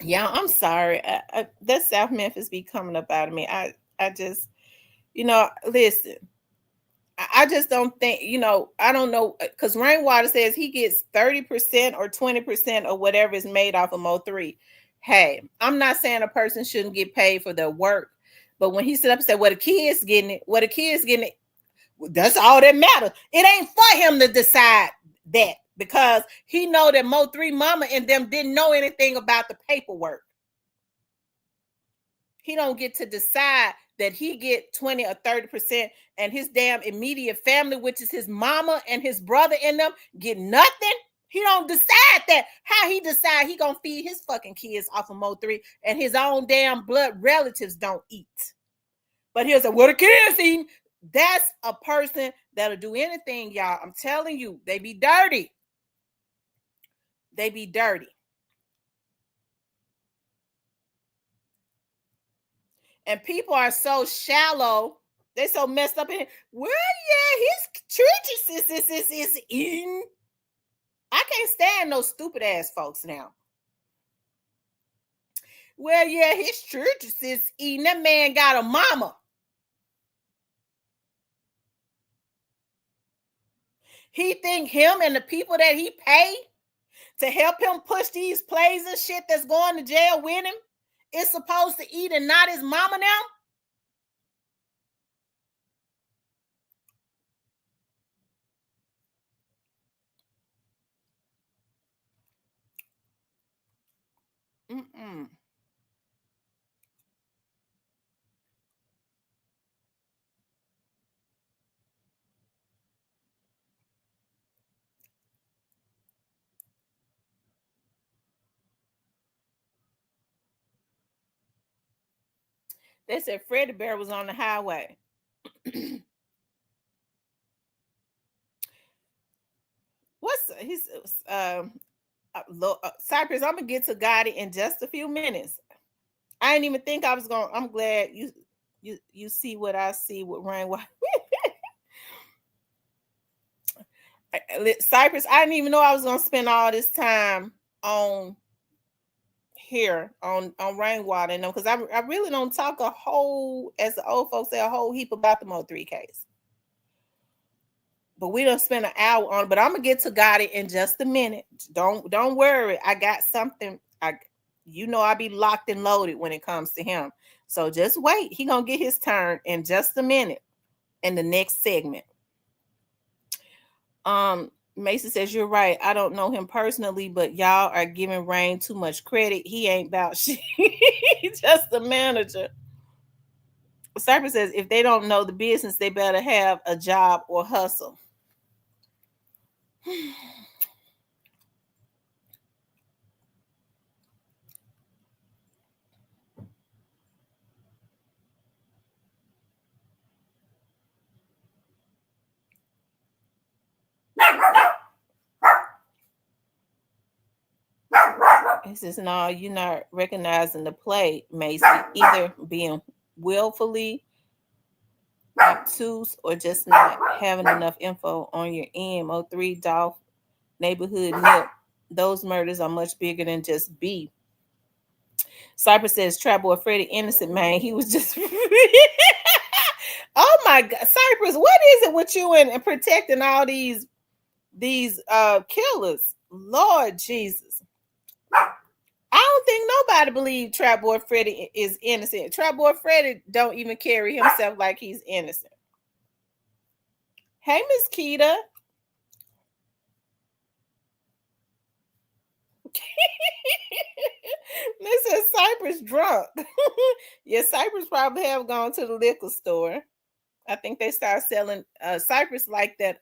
yeah, I'm sorry. That South Memphis be coming up out of me. I just, listen. I just don't think, I don't know, because Rainwater says he gets 30% or 20% or whatever is made off of Mo3. Hey, I'm not saying a person shouldn't get paid for their work, but when he stood up and said, well, the kids getting it, that's all that matters. It ain't for him to decide that, because he know that Mo3 mama and them didn't know anything about the paperwork. He don't get to decide that he get 20 or 30% and his damn immediate family, which is his mama and his brother in them, get nothing. He don't decide that. How he decide he gonna feed his fucking kids off of Mo3 and his own damn blood relatives don't eat. But he'll say, what the kids eating? That's a person that'll do anything, y'all. I'm telling you, they be dirty. They be dirty. And people are so shallow. They so messed up in it. Well, yeah, his church is eating. I can't stand those stupid ass folks now. Well, yeah, his church is eating. That man got a mama. He think him and the people that he pay to help him push these plays and shit that's going to jail with him is supposed to eat and not his mama now? Mm-mm. They said Freddie Bear was on the highway. What's he's Cypress? I'm gonna get to Gotti in just a few minutes. I didn't even think I was gonna. I'm glad you see what I see with Rain White. Cypress, I didn't even know I was gonna spend all this time on here on Rainwater and them because I really don't talk a whole, as the old folks say, a whole heap about the Mo3 case. But we don't spend an hour on it. But I'm gonna get to Gotti in just a minute. Don't worry. I got something. I be locked and loaded when it comes to him. So just wait. He gonna get his turn in just a minute in the next segment. Mason says you're right. I don't know him personally, but y'all are giving Rain too much credit. He ain't about shit. He's just a manager. Cypress says if they don't know the business, they better have a job or hustle. He says, no, you're not recognizing the play, Macy, either being willfully obtuse or just not having enough info on your end. Mo3, Dolph, neighborhood nip. Those murders are much bigger than just beef. Cypress says, Trap Boy Freddy innocent, man. He was just... Oh my God. Cypress, what is it with you and protecting all these killers? Lord Jesus. I don't think nobody believe Trap Boy Freddy is innocent. Trap Boy Freddy don't even carry himself like he's innocent. Hey, Miss Keita. Mr. Cypress drunk. Yeah, Cypress probably have gone to the liquor store. I think they start selling Cypress like that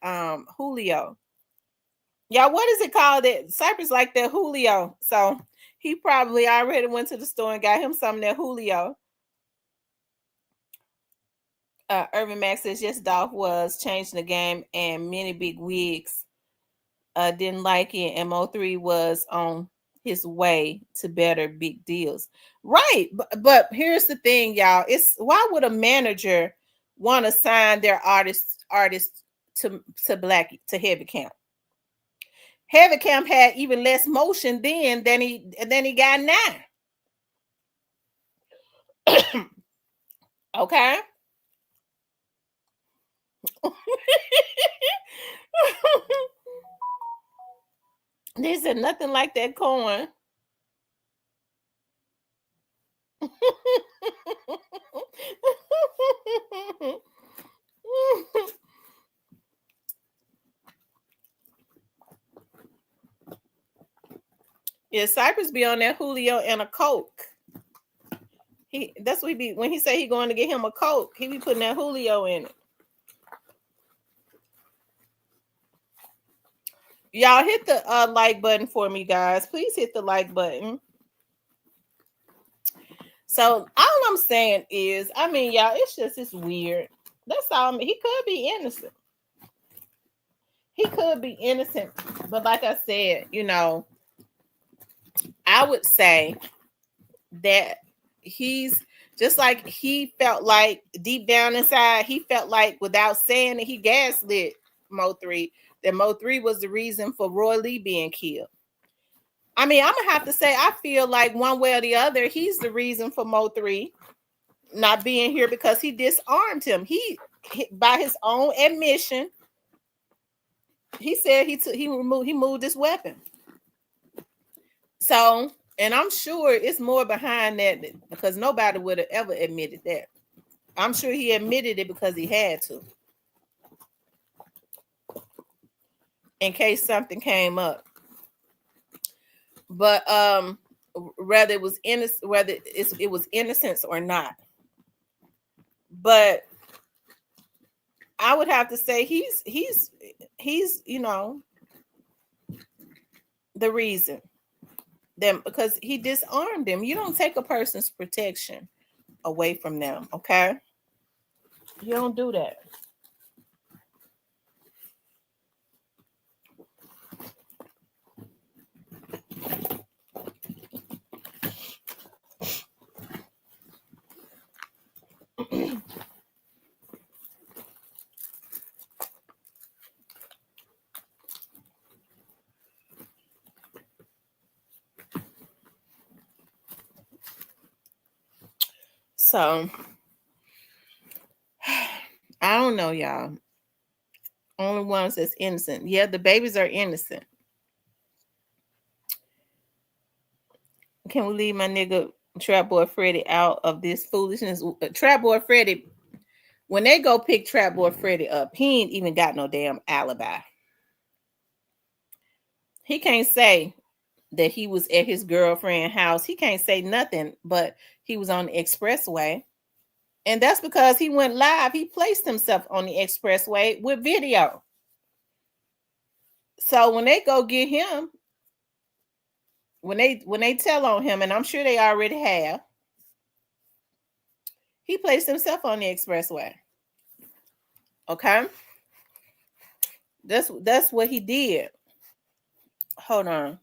Julio. Yeah, what is it called? That Cypress like that Julio. So he probably already went to the store and got him some of that Julio. Irvin Max says, yes, Dolph was changing the game and many big wigs didn't like it. And Mo3 was on his way to better big deals. Right. But here's the thing, y'all. It's why would a manager want to sign their artist to Heavy Camp? Heavy Camp had even less motion then than he got now. Okay. They said nothing like that corn. Yeah, Cypress be on that Julio and a Coke. That's what he be when he say he going to get him a Coke. He be putting that Julio in it. Y'all hit the like button for me, guys. Please hit the like button. So all I'm saying is, I mean, y'all, it's weird. That's all. He could be innocent. He could be innocent, but like I said, I would say that he's just like he felt like deep down inside, he felt like without saying that he gaslit Mo3, that Mo3 was the reason for Roy Lee being killed. I mean, I'm gonna have to say, I feel like one way or the other, he's the reason for Mo3 not being here because he disarmed him. He by his own admission, he said he moved this weapon. So, and I'm sure it's more behind that because nobody would have ever admitted that. I'm sure he admitted it because he had to, in case something came up. But whether it was it was innocence or not. But I would have to say he's the reason. Them because he disarmed them. You don't take a person's protection away from them, okay? You don't do that. So I don't know, y'all. Only ones that's innocent. Yeah, the babies are innocent. Can we leave my nigga Trap Boy Freddy out of this foolishness? Trap Boy Freddy, when they go pick Trap Boy Freddy up, he ain't even got no damn alibi. He can't say that he was at his girlfriend's house. He can't say nothing, but he was on the expressway. And that's because he went live. He placed himself on the expressway with video. So when they go get him, when they tell on him, and I'm sure they already have, he placed himself on the expressway. Okay, that's what he did. Hold on.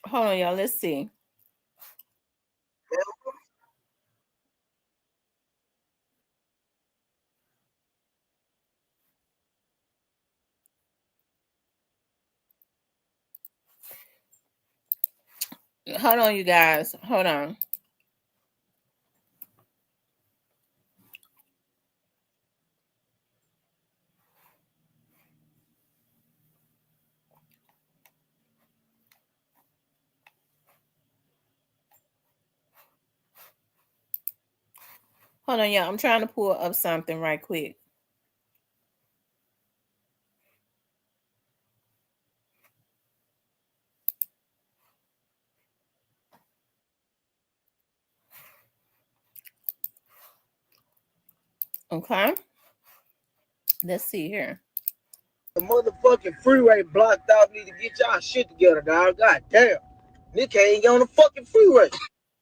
Hold on, y'all. Let's see. Hold on, you guys. Hold on. Hold on, y'all. I'm trying to pull up something right quick. Okay. Let's see here.
The motherfucking freeway blocked out. Need to get y'all shit together, dog. God damn. Nick ain't get on the fucking freeway.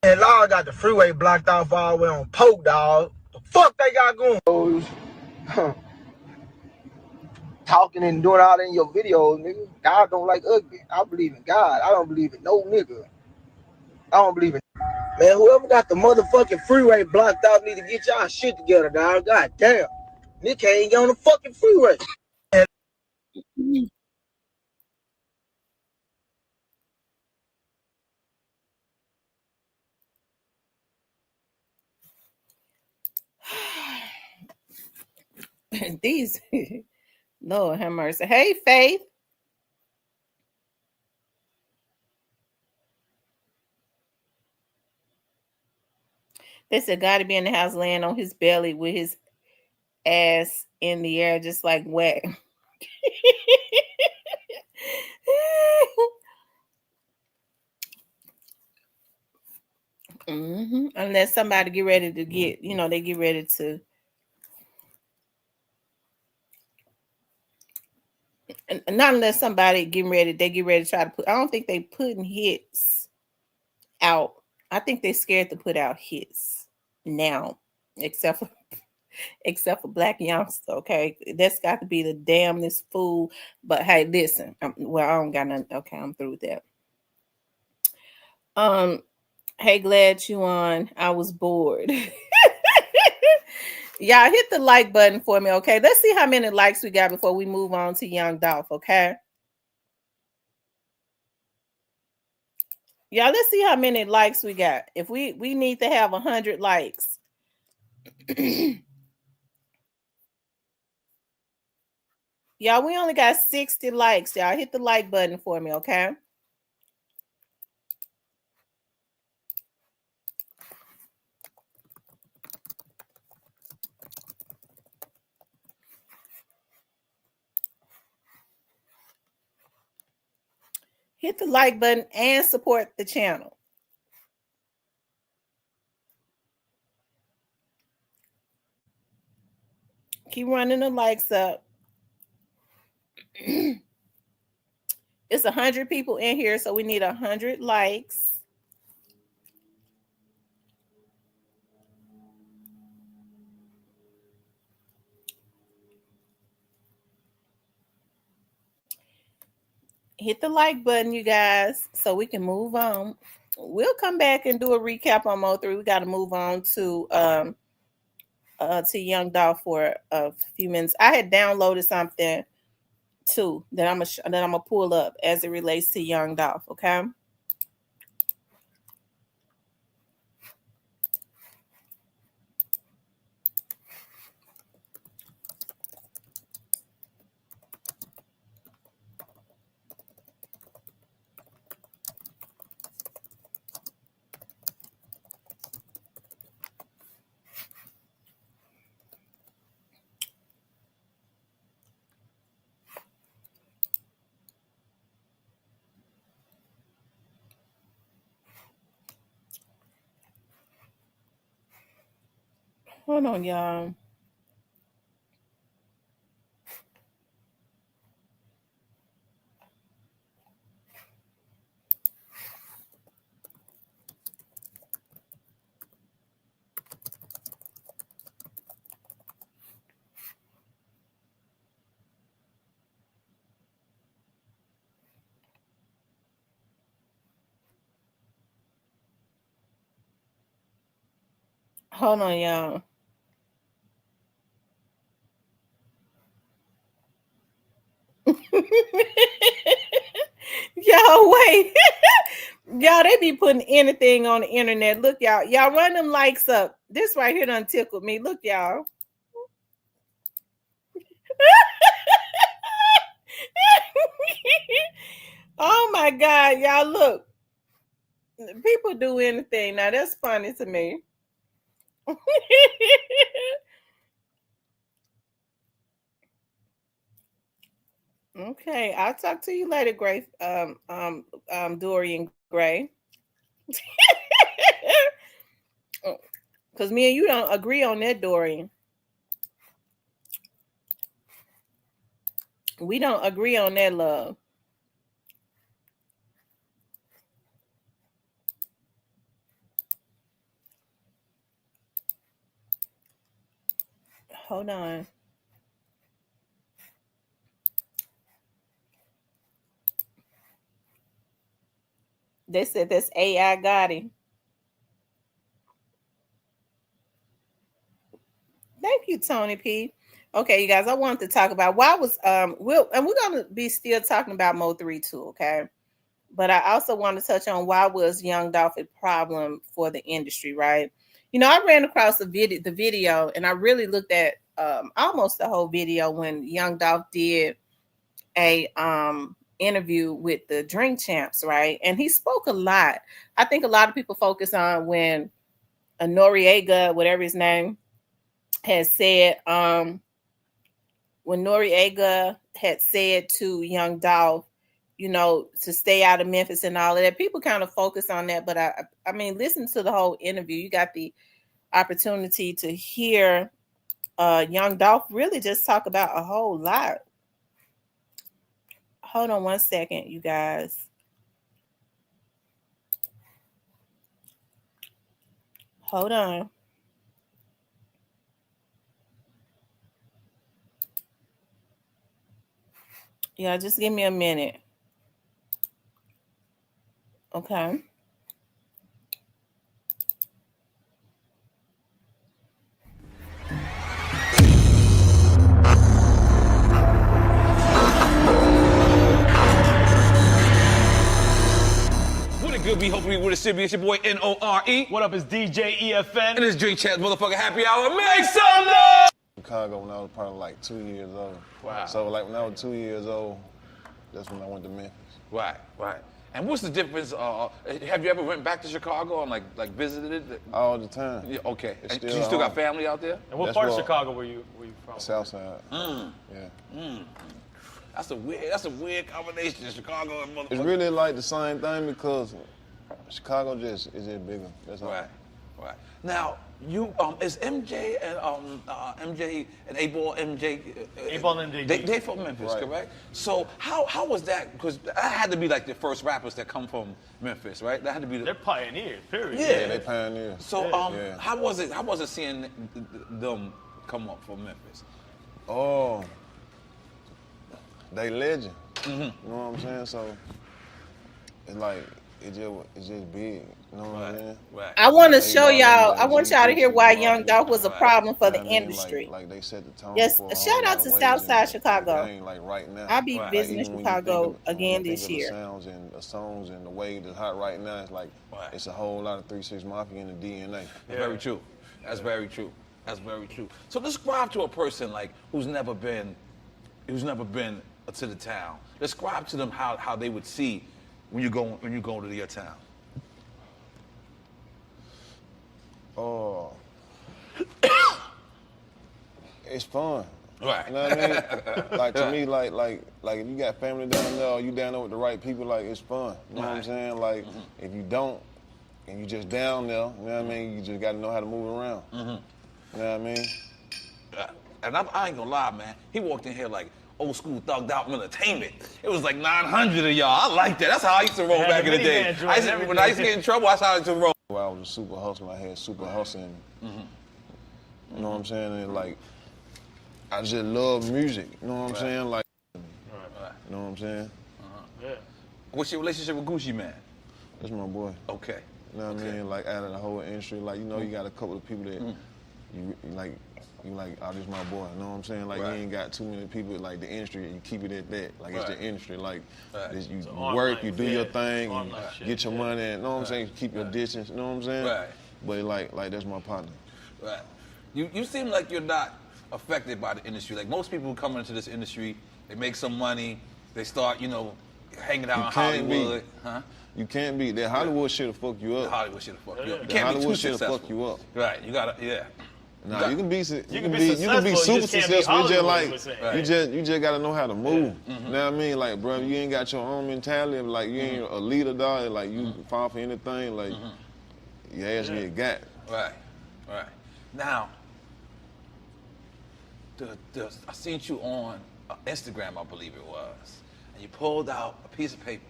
And Law got the freeway blocked off all the way on Poke, dog. The fuck they got going? Talking and doing all that in your videos, nigga. God don't like ugly. I believe in God. I don't believe in no nigga. I don't believe in. Man, whoever got the motherfucking freeway blocked out need to get y'all shit together, dog. God damn. Nick ain't get on the fucking freeway.
These Lord have mercy. Hey, Faith. They said God to be in the house laying on his belly with his ass in the air, just like wet. Unless somebody get ready to get, they get ready to. And not unless somebody they get ready to try to put. I don't think they putting hits out. I think they scared to put out hits now, except for Black youngster. Okay, that's got to be the damnedest fool. But hey, listen. Well, I don't got nothing. Okay, I'm through with that. Hey, glad you on. I was bored. Y'all hit the like button for me, okay? Let's see how many likes we got before we move on to Young Dolph, okay? Y'all, let's see how many likes we got. If we need to have 100 likes. Y'all, we only got 60 likes. Y'all hit the like button for me, okay? Hit the like button and support the channel. Keep running the likes up. It's 100 people in here, so we need 100 likes. Hit the like button, you guys, so we can move on. We'll come back and do a recap on Mo3. We got to move on to Young Dolph for a few minutes. I had downloaded something too that I'm gonna pull up as it relates to Young Dolph. Okay. Hold on, y'all. Hold on, y'all. Y'all, wait. Y'all, they be putting anything on the internet. Look, y'all run them likes up. This right here done tickled me. Look, y'all. Oh my God, y'all, look. People do anything. Now that's funny to me. Okay, I'll talk to you later, Gray. Dorian Gray. Because me and you don't agree on that, Dorian. We don't agree on that, love. Hold on. They said that's AI Gotti. Thank you, Tony P. Okay, you guys, I wanted to talk about why was we're gonna be still talking about Mo3 too, okay? But I also want to touch on why was Young Dolph a problem for the industry, right? I ran across the video, and I really looked at almost the whole video when Young Dolph did a interview with the Drink Champs, right? And he spoke a lot. I think a lot of people focus on when Noriega, whatever his name, has said, when Noriega had said to Young Dolph, you know, to stay out of Memphis and all of that, people kind of focus on that. But I mean, listen to the whole interview. You got the opportunity to hear Young Dolph really just talk about a whole lot. Hold on one second, you guys. Hold on. Yeah, just give me a minute. Okay.
What it good be? Hopefully, what it should be. It's your boy N-O-R-E.
What up, it's DJ EFN.
And it's Drink Champs motherfucking happy hour. Make some noise!
Chicago when I was probably like 2 years old.
Wow.
So like when I was 2 years old, that's when I went to Memphis.
Right. And what's the difference? Have you ever went back to Chicago and like visited it?
All the time.
Yeah, okay.
It's
And
still
you still got
home.
family out there?
And what
That's
part of
what-
Chicago were you from?
Southside. Yeah.
That's a weird combination, Chicago and motherfucker.
It's really like the same thing because Chicago is just bigger. That's all.
Right. Now, you is MJ and A-Ball MJ.
A-Ball and MJ.
They from Memphis,
Right.
correct? So how was that? Because that had to be like the first rappers that come from Memphis, right? That had to be
They're pioneers, period.
Yeah, they pioneers.
So
Yeah.
how was it seeing them come up from Memphis?
Oh, they legend. You know what I'm saying? So it's like it's just big. You know what I'm saying?
Right.
I want to show
Everybody
y'all.
like
I want y'all to hear why
G-Eazy,
Young Dolph was a
Right.
problem for the
You know what I mean?
industry.
Like they set the tone.
Yes,
for a
shout
whole
out
lot
to
of ways
Southside
in the
Chicago.
game, like right now.
I'll be
Right.
visiting
Even when you
Chicago
think of-
again
when you
this
think of
year.
The sounds and the songs and the way that's hot right now, it's like
Right.
it's a whole lot of 3-6 Mafia in the DNA.
Very true. That's very true. So describe to a person like who's never been to the town. Describe to them how they would see when you go to your town.
Oh, it's fun.
Right.
You know what I mean? Like to me, like if you got family down there, or you down there with the right people, like it's fun. You know what I'm
Right.
saying? Like if you don't, and you just down there, you know what I mean? You just got to know how to move around. You know what I mean?
And I ain't gonna lie, man. He walked in here like old school thugged out entertainment. It was like 900 of y'all. I like that. That's how I used to roll
Yeah,
back
the
in the day.
minivan joint
When
and
I used to
everything.
get in trouble, that's how I used to roll.
When I was a super hustler, I had super hustling. You know what I'm saying? And like, I just love music. You know what I'm saying? Like, you know what I'm saying?
Yeah.
What's your relationship with Gucci Man?
That's my boy.
Okay.
You know what I mean? Like out of the whole industry, like you know, you got a couple of people that you like, oh, this my boy. You know what I'm saying? Like
Right.
you ain't got too many people like the industry. You keep it at that. Like it's
Right.
the industry. Like
Right.
this, you
arm's
work,
length,
you do
yeah.
your thing,
Arm's
you
length shit,
get your
yeah.
money. You know what I'm saying? Keep your distance. You know what I'm saying?
Right.
But like that's my partner.
Right. You seem like you're not affected by the industry. Like most people who come into this industry, they make some money, they start, hanging out
You
in
can't be.
Hollywood. Huh?
You can't be that Hollywood shit'll fuck you
The
up.
Hollywood shit'll fuck you up. You
The
can't be too
Hollywood shit'll
successful.
fuck you up.
Right. You gotta, yeah.
Nah, you can be
successful,
super
you just can't be
successful. It's just
Hollywood,
like
we're saying.
Right.
you just gotta know how to move. You know what I mean? Like, bro, you ain't got your own mentality. Like, you ain't a leader, dog. Like, you fall for anything. Like, your ass get got.
Right. Now, I seen you on Instagram, I believe it was, and you pulled out a piece of paper,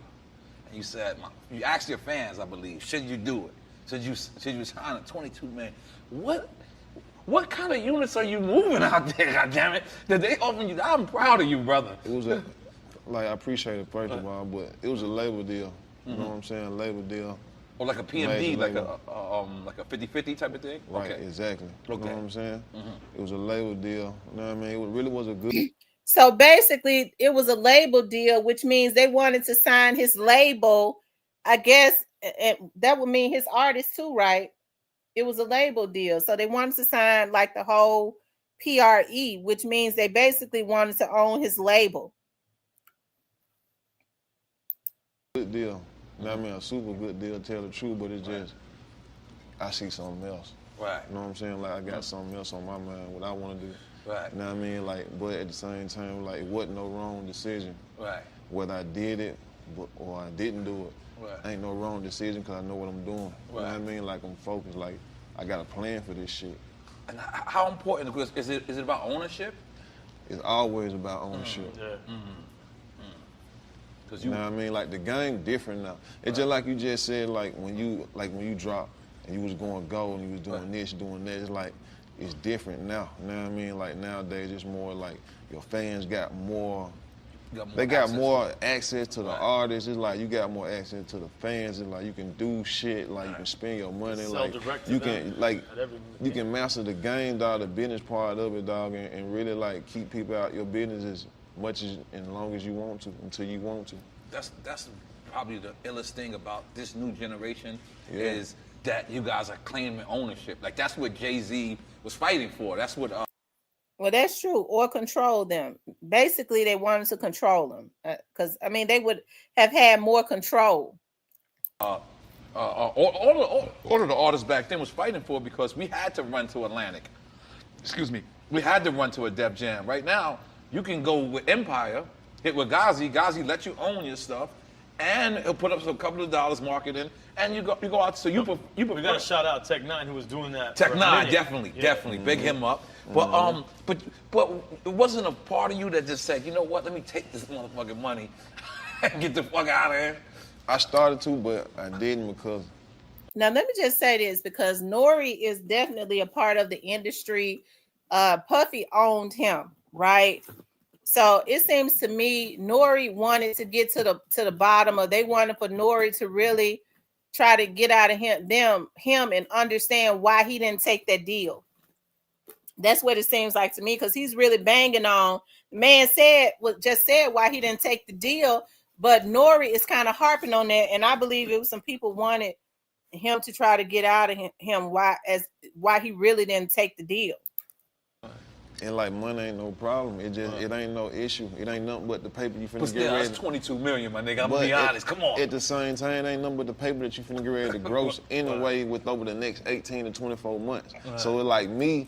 and you said, you asked your fans, I believe, should you do it? Should you sign a 22 man? What kind of units are you moving out there? God damn it! That they offering you? I'm proud of you, brother.
It was I appreciate it first of all, but it was a label deal. You know what I'm saying? Label deal.
Or like a PMD,
Major
like
label.
a 50-50 type of thing?
Right,
Okay.
exactly. You
Okay.
know what I'm saying? It was a label deal. You know what I mean? It really was a good.
So basically, it was a label deal, which means they wanted to sign his label. I guess that would mean his artist too, right? It was a label deal. So they wanted to sign like the whole PRE, which means they basically wanted to own his label.
Good deal. You know what I mean? A super good deal, tell the truth, but it's I see something else.
Right.
You know what I'm saying? Like I got something else on my mind, what I want to do.
Right.
You know what I mean? Like, but at the same time, like, it wasn't no wrong decision.
Right.
Whether I did it or I didn't do it,
Right.
ain't no wrong decision because I know what I'm doing.
Right.
You know what I mean? Like I'm focused. Like I got a plan for this shit.
And how important is it about ownership?
It's always about ownership.
Yeah.
Because
You know what I mean? Like the game different now. It's just like you just said, like when you drop and you was going gold and you was doing this, doing that, it's like it's different now. You know what I mean? Like nowadays it's more like your fans got more. They got more access to the artists. It's like you got more access to the fans. It's like you can do shit. Like you can spend your money. Like you can you can master the game, dog, the business part of it, dog, and really like keep people out your business as much as and long as you want to until you want to.
That's probably the illest thing about this new generation is that you guys are claiming ownership. Like that's what Jay-Z was fighting for. That's what.
Well, that's true. Or control them. Basically, they wanted to control them because I mean they would have had more control.
All of the artists back then was fighting for because we had to run to Atlantic. Excuse me. We had to run to a Def Jam. Right now, you can go with Empire, hit with Ghazi. Ghazi let you own your stuff, and he'll put up a couple of dollars marketing, and you go out. So you
We got to shout out Tech Nine who was doing that.
Tech
for a
Nine,
minute.
definitely, big him up. But it wasn't a part of you that just said, you know what? Let me take this motherfucking money and get the fuck out of here.
I started to, but I didn't because.
Now, let me just say this because Nori is definitely a part of the industry. Puffy owned him, right? So it seems to me Nori wanted to get to the bottom of. They wanted for Nori to really try to get out of him and understand why he didn't take that deal. That's what it seems like to me because he's really banging on. The man said why he didn't take the deal, but Nori is kind of harping on that, and I believe it was some people wanted him to try to get out of him why he really didn't take the deal.
And like money ain't no problem. It ain't no issue. It ain't nothing but the paper you finna get ready.
That's 22 million, my nigga. I'm gonna be honest. Come on.
At the same time, it ain't nothing but the paper that you finna get ready to gross anyway with over the next 18 to 24 months. So it like me,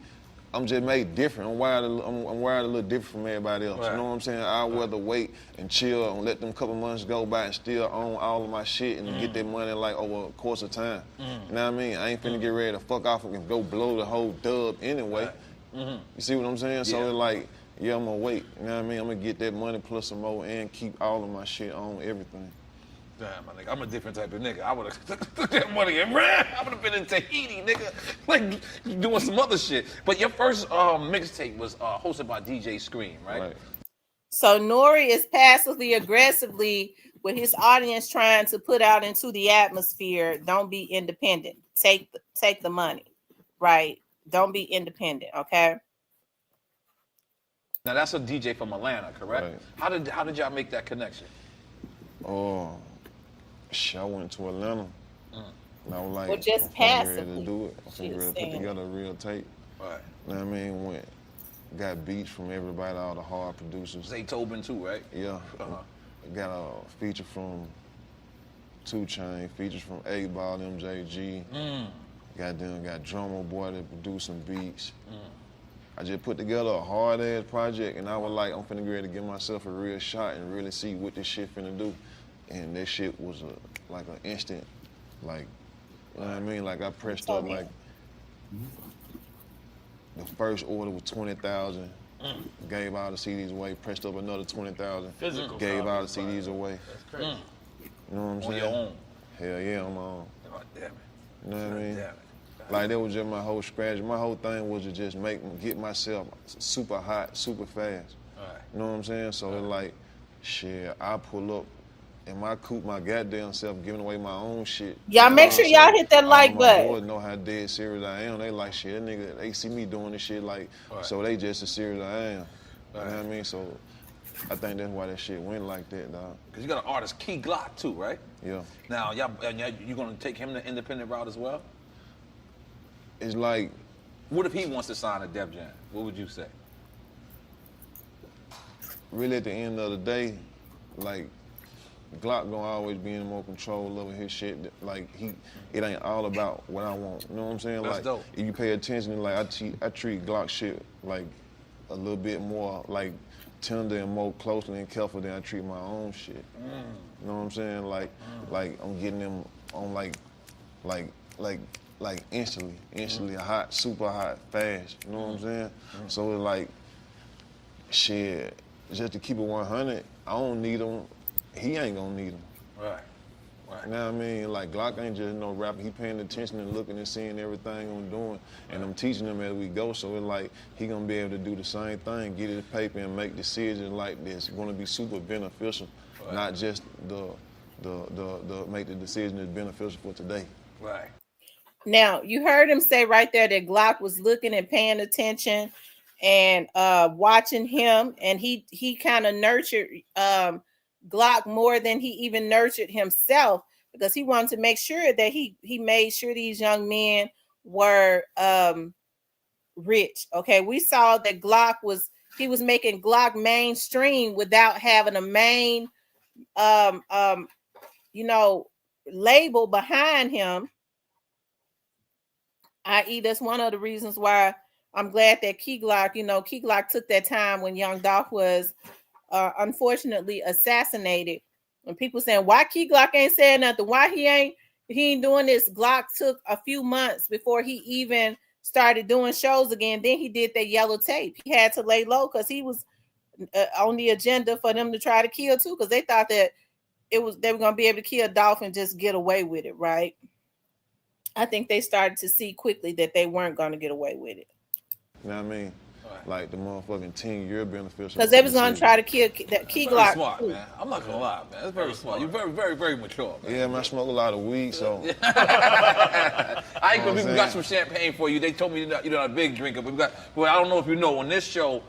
I'm just made different. I'm wired a little different from everybody else. You know what I'm saying? I'd rather wait and chill and let them couple months go by and still own all of my shit and get that money like over a course of time. You know what I mean? I ain't finna get ready to fuck off and go blow the whole dub anyway. You see what I'm saying? So it's like, I'm gonna wait. You know what I mean? I'm gonna get that money plus some more and keep all of my shit on everything.
Damn, my nigga, I'm a different type of nigga. I would have took that money and ran. I would have been in Tahiti, nigga, like doing some other shit. But your first mixtape was hosted by DJ Scream, right?
So Nori is passively aggressively with his audience trying to put out into the atmosphere. Don't be independent. Take the money, right? Don't be independent, okay?
Now that's a DJ from Atlanta, correct?
Right.
How did y'all make that connection?
Oh, shit, I went to Atlanta. And I was like,
well, just
I'm
passively.
ready to do it. I'm ready to put together a real tape.
Right.
You know what I mean? Got beats from everybody, all the hard producers.
Zaytoven too, right?
Yeah. Got a feature from 2 Chainz, features from 8 Ball, MJG. Got Drummer Boy to produce some beats. I just put together a hard ass project and I was like, I'm finna get ready to give myself a real shot and really see what this shit finna do. And that shit was like an instant, like, you know what I mean? Like I pressed up like, the first order was 20,000. Gave all the CDs away, pressed up another 20,000.
Physical.
Gave all the CDs away.
That's crazy.
You know what I'm saying?
On your own.
Hell yeah, I'm on.
Oh, damn it.
You know what I mean?
Damn it.
Like that was just my whole strategy. My whole thing was to just get myself super hot, super fast. You know what I'm saying? So it's like, shit, I pull up in my coupe, my goddamn self, giving away my own shit.
Y'all make sure y'all hit that like button.
My boys know how dead serious I am. They like, shit, that nigga, they see me doing this shit like, so they just as serious as I am. You know what I mean? So I think that's why that shit went like that, dog.
Cause you got an artist, Key Glock too, right?
Yeah.
Now, you gonna take him the independent route as well?
It's like,
what if he wants to sign a Def Jam? What would you say?
really at the end of the day, like, Glock gonna always be in more control over his shit. Like it ain't all about what I want. You know what I'm saying?
That's
like
dope.
if you pay attention, like I treat Glock shit like a little bit more like tender and more closely and careful than I treat my own shit. You know what I'm saying? Like I'm getting them on like instantly hot, super hot, fast. You know what I'm saying? So it's like, shit, just to keep it 100, I don't need him. He ain't gonna need him.
Right.
You know what I mean? Like Glock ain't just no rapper. He paying attention and looking and seeing everything I'm doing, and I'm teaching him as we go. So it's like he gonna be able to do the same thing, get his paper and make decisions like this. Gonna be super beneficial, not just the make the decision that's beneficial for today.
Right.
Now you heard him say right there that Glock was looking and paying attention and watching him, and he kind of nurtured Glock more than he even nurtured himself, because he wanted to make sure that he made sure these young men were rich. Okay, we saw that Glock was making Glock mainstream without having a main label behind him. I.e., that's one of the reasons why I'm glad that Key Glock took that time when Young Dolph was unfortunately assassinated. And people saying, why Key Glock ain't saying nothing? Why he ain't doing this? Glock took a few months before he even started doing shows again. Then he did that yellow tape. He had to lay low because he was on the agenda for them to try to kill too, because they thought that they were going to be able to kill Dolph and just get away with it, right? I think they started to see quickly that they weren't going to get away with it.
You know what I mean? Like the motherfucking 10-year beneficial.
Because they was going to try to kill that Key Glock.
Smart, man. I'm not gonna lie, man. It's very smart. You're very, very, very mature, man.
Yeah, man, I smoke a lot of weed, so.
I ain't gonna. We got some champagne for you. They told me you're not a big drinker, but I don't know if you know, on this show,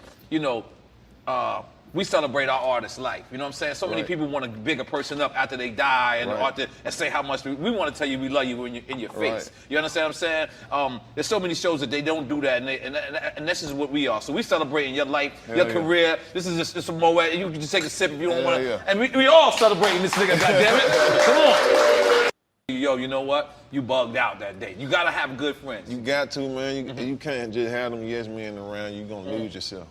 we celebrate our artist's life. You know what I'm saying? So many people want to big a person up after they die and say how much we want to tell you we love you in your face. You understand what I'm saying? There's so many shows that they don't do that, and this is what we are. So we celebrating your life, your career. This is just a Moet. You can just take a sip if you don't want to. And we all celebrating this nigga, goddammit. Come on. Yo, you know what? You bugged out that day. You gotta have good friends.
You got to, man. You can't just have them yes men around. You're gonna lose yourself.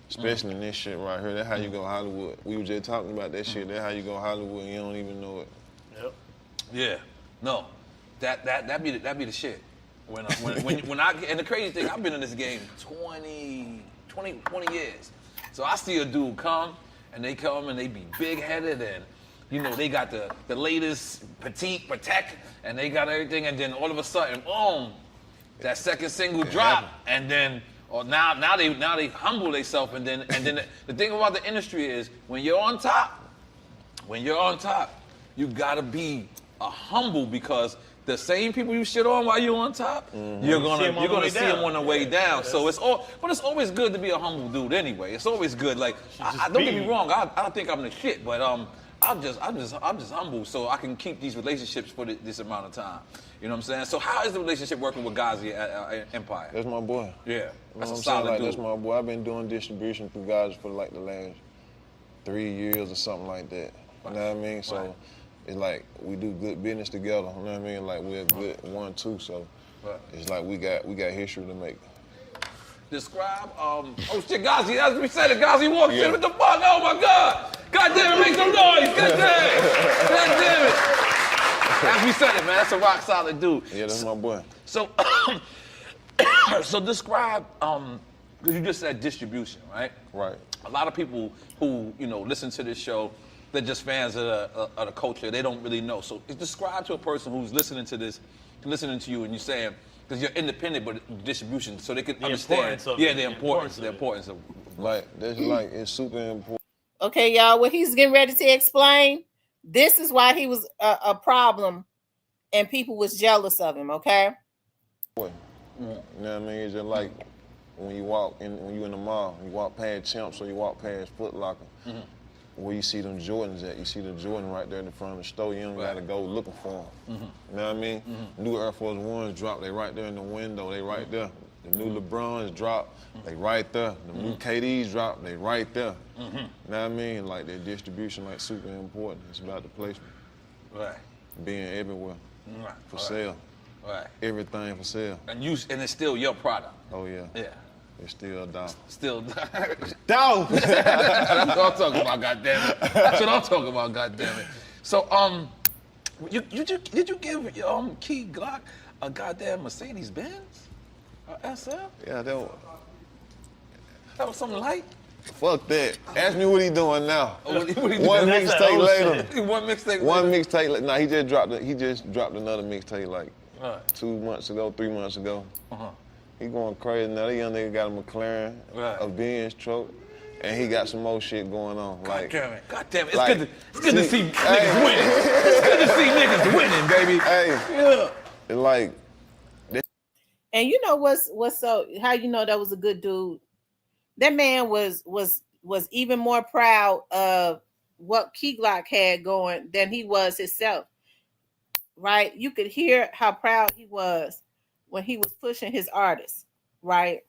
Especially in this shit right here. That's how you go Hollywood. We were just talking about that shit. That's how you go Hollywood and you don't even know it.
Yep.
Yeah. No. That be the shit. When I and the crazy thing, I've been in this game 20 years. So I see a dude come and they be big headed and they got the latest petite protect and they got everything, and then all of a sudden, boom, that second single drop, and then now they humble themselves, and then the thing about the industry is when you're on top, you gotta be humble, because the same people you shit on while you're on top, you're gonna see them on the way down. Yeah, so but it's always good to be a humble dude anyway. It's always good. Like don't get me wrong, I don't think I'm the shit, but I'm just humble so I can keep these relationships for this amount of time. You know what I'm saying? So how is the relationship working with Ghazi at Empire?
That's my boy.
Yeah, that's a
solid
solid dude.
That's my boy. I've been doing distribution through Ghazi for like the last 3 years or something like that. You know what I mean? So it's like we do good business together. You know what I mean? Like we're a good 1-2. So it's like we got history to make.
Describe, oh shit, Ghazi, as we said it, Ghazi walked in, what the fuck? Oh my God! God damn it, make some noise! God damn it! As we said it, man, that's a rock solid dude.
Yeah, that's my boy.
So, so describe, because you just said distribution, right?
Right.
A lot of people who, listen to this show, they're just fans of the culture, they don't really know. So describe to a person who's listening to you and you're saying, because you're independent, but distribution, so they can understand. The importance of.
Like it's super important.
Okay, y'all. What he's getting ready to explain. This is why he was a problem, and people was jealous of him. Okay.
You know what I mean? It's just like when you're in the mall, you walk past Champs or you walk past Foot Locker. Where you see them Jordans at, you see the Jordan right there in the front of the store. You don't gotta go looking for them. You know what I mean? New Air Force Ones drop, they right there in the window, they right there. The new LeBrons drop, they right there. The new KDs drop, they right there. You know what I mean? Like their distribution, like super important. It's about the placement.
Right.
Being everywhere.
Right.
For sale.
Right.
Everything for sale.
And it's still your product.
Oh yeah.
Yeah.
It's still dope.
Still
Dope.
That's what I'm talking about, goddammit. That's what I'm talking about, goddammit. So did you give Key Glock a goddamn Mercedes Benz? A SL?
Yeah, that
was something light.
Fuck that. Ask me what he doing now.
What he
One
doing?
mixtape later.
One mixtape.
One mixtape. Nah, he just dropped another mixtape like
Right.
2 months ago, 3 months ago.
Uh-huh.
He going crazy now. That young nigga got a McLaren,
Right.
a Benz truck, and he got some more shit going on.
God damn it. It's
like,
good to see niggas winning. It's good to see niggas winning, baby.
Hey,
Yeah.
it's like.
And you know what's so how you know that was a good dude? That man was even more proud of what Key Glock had going than he was himself. Right? You could hear how proud he was when he was pushing his artists, right?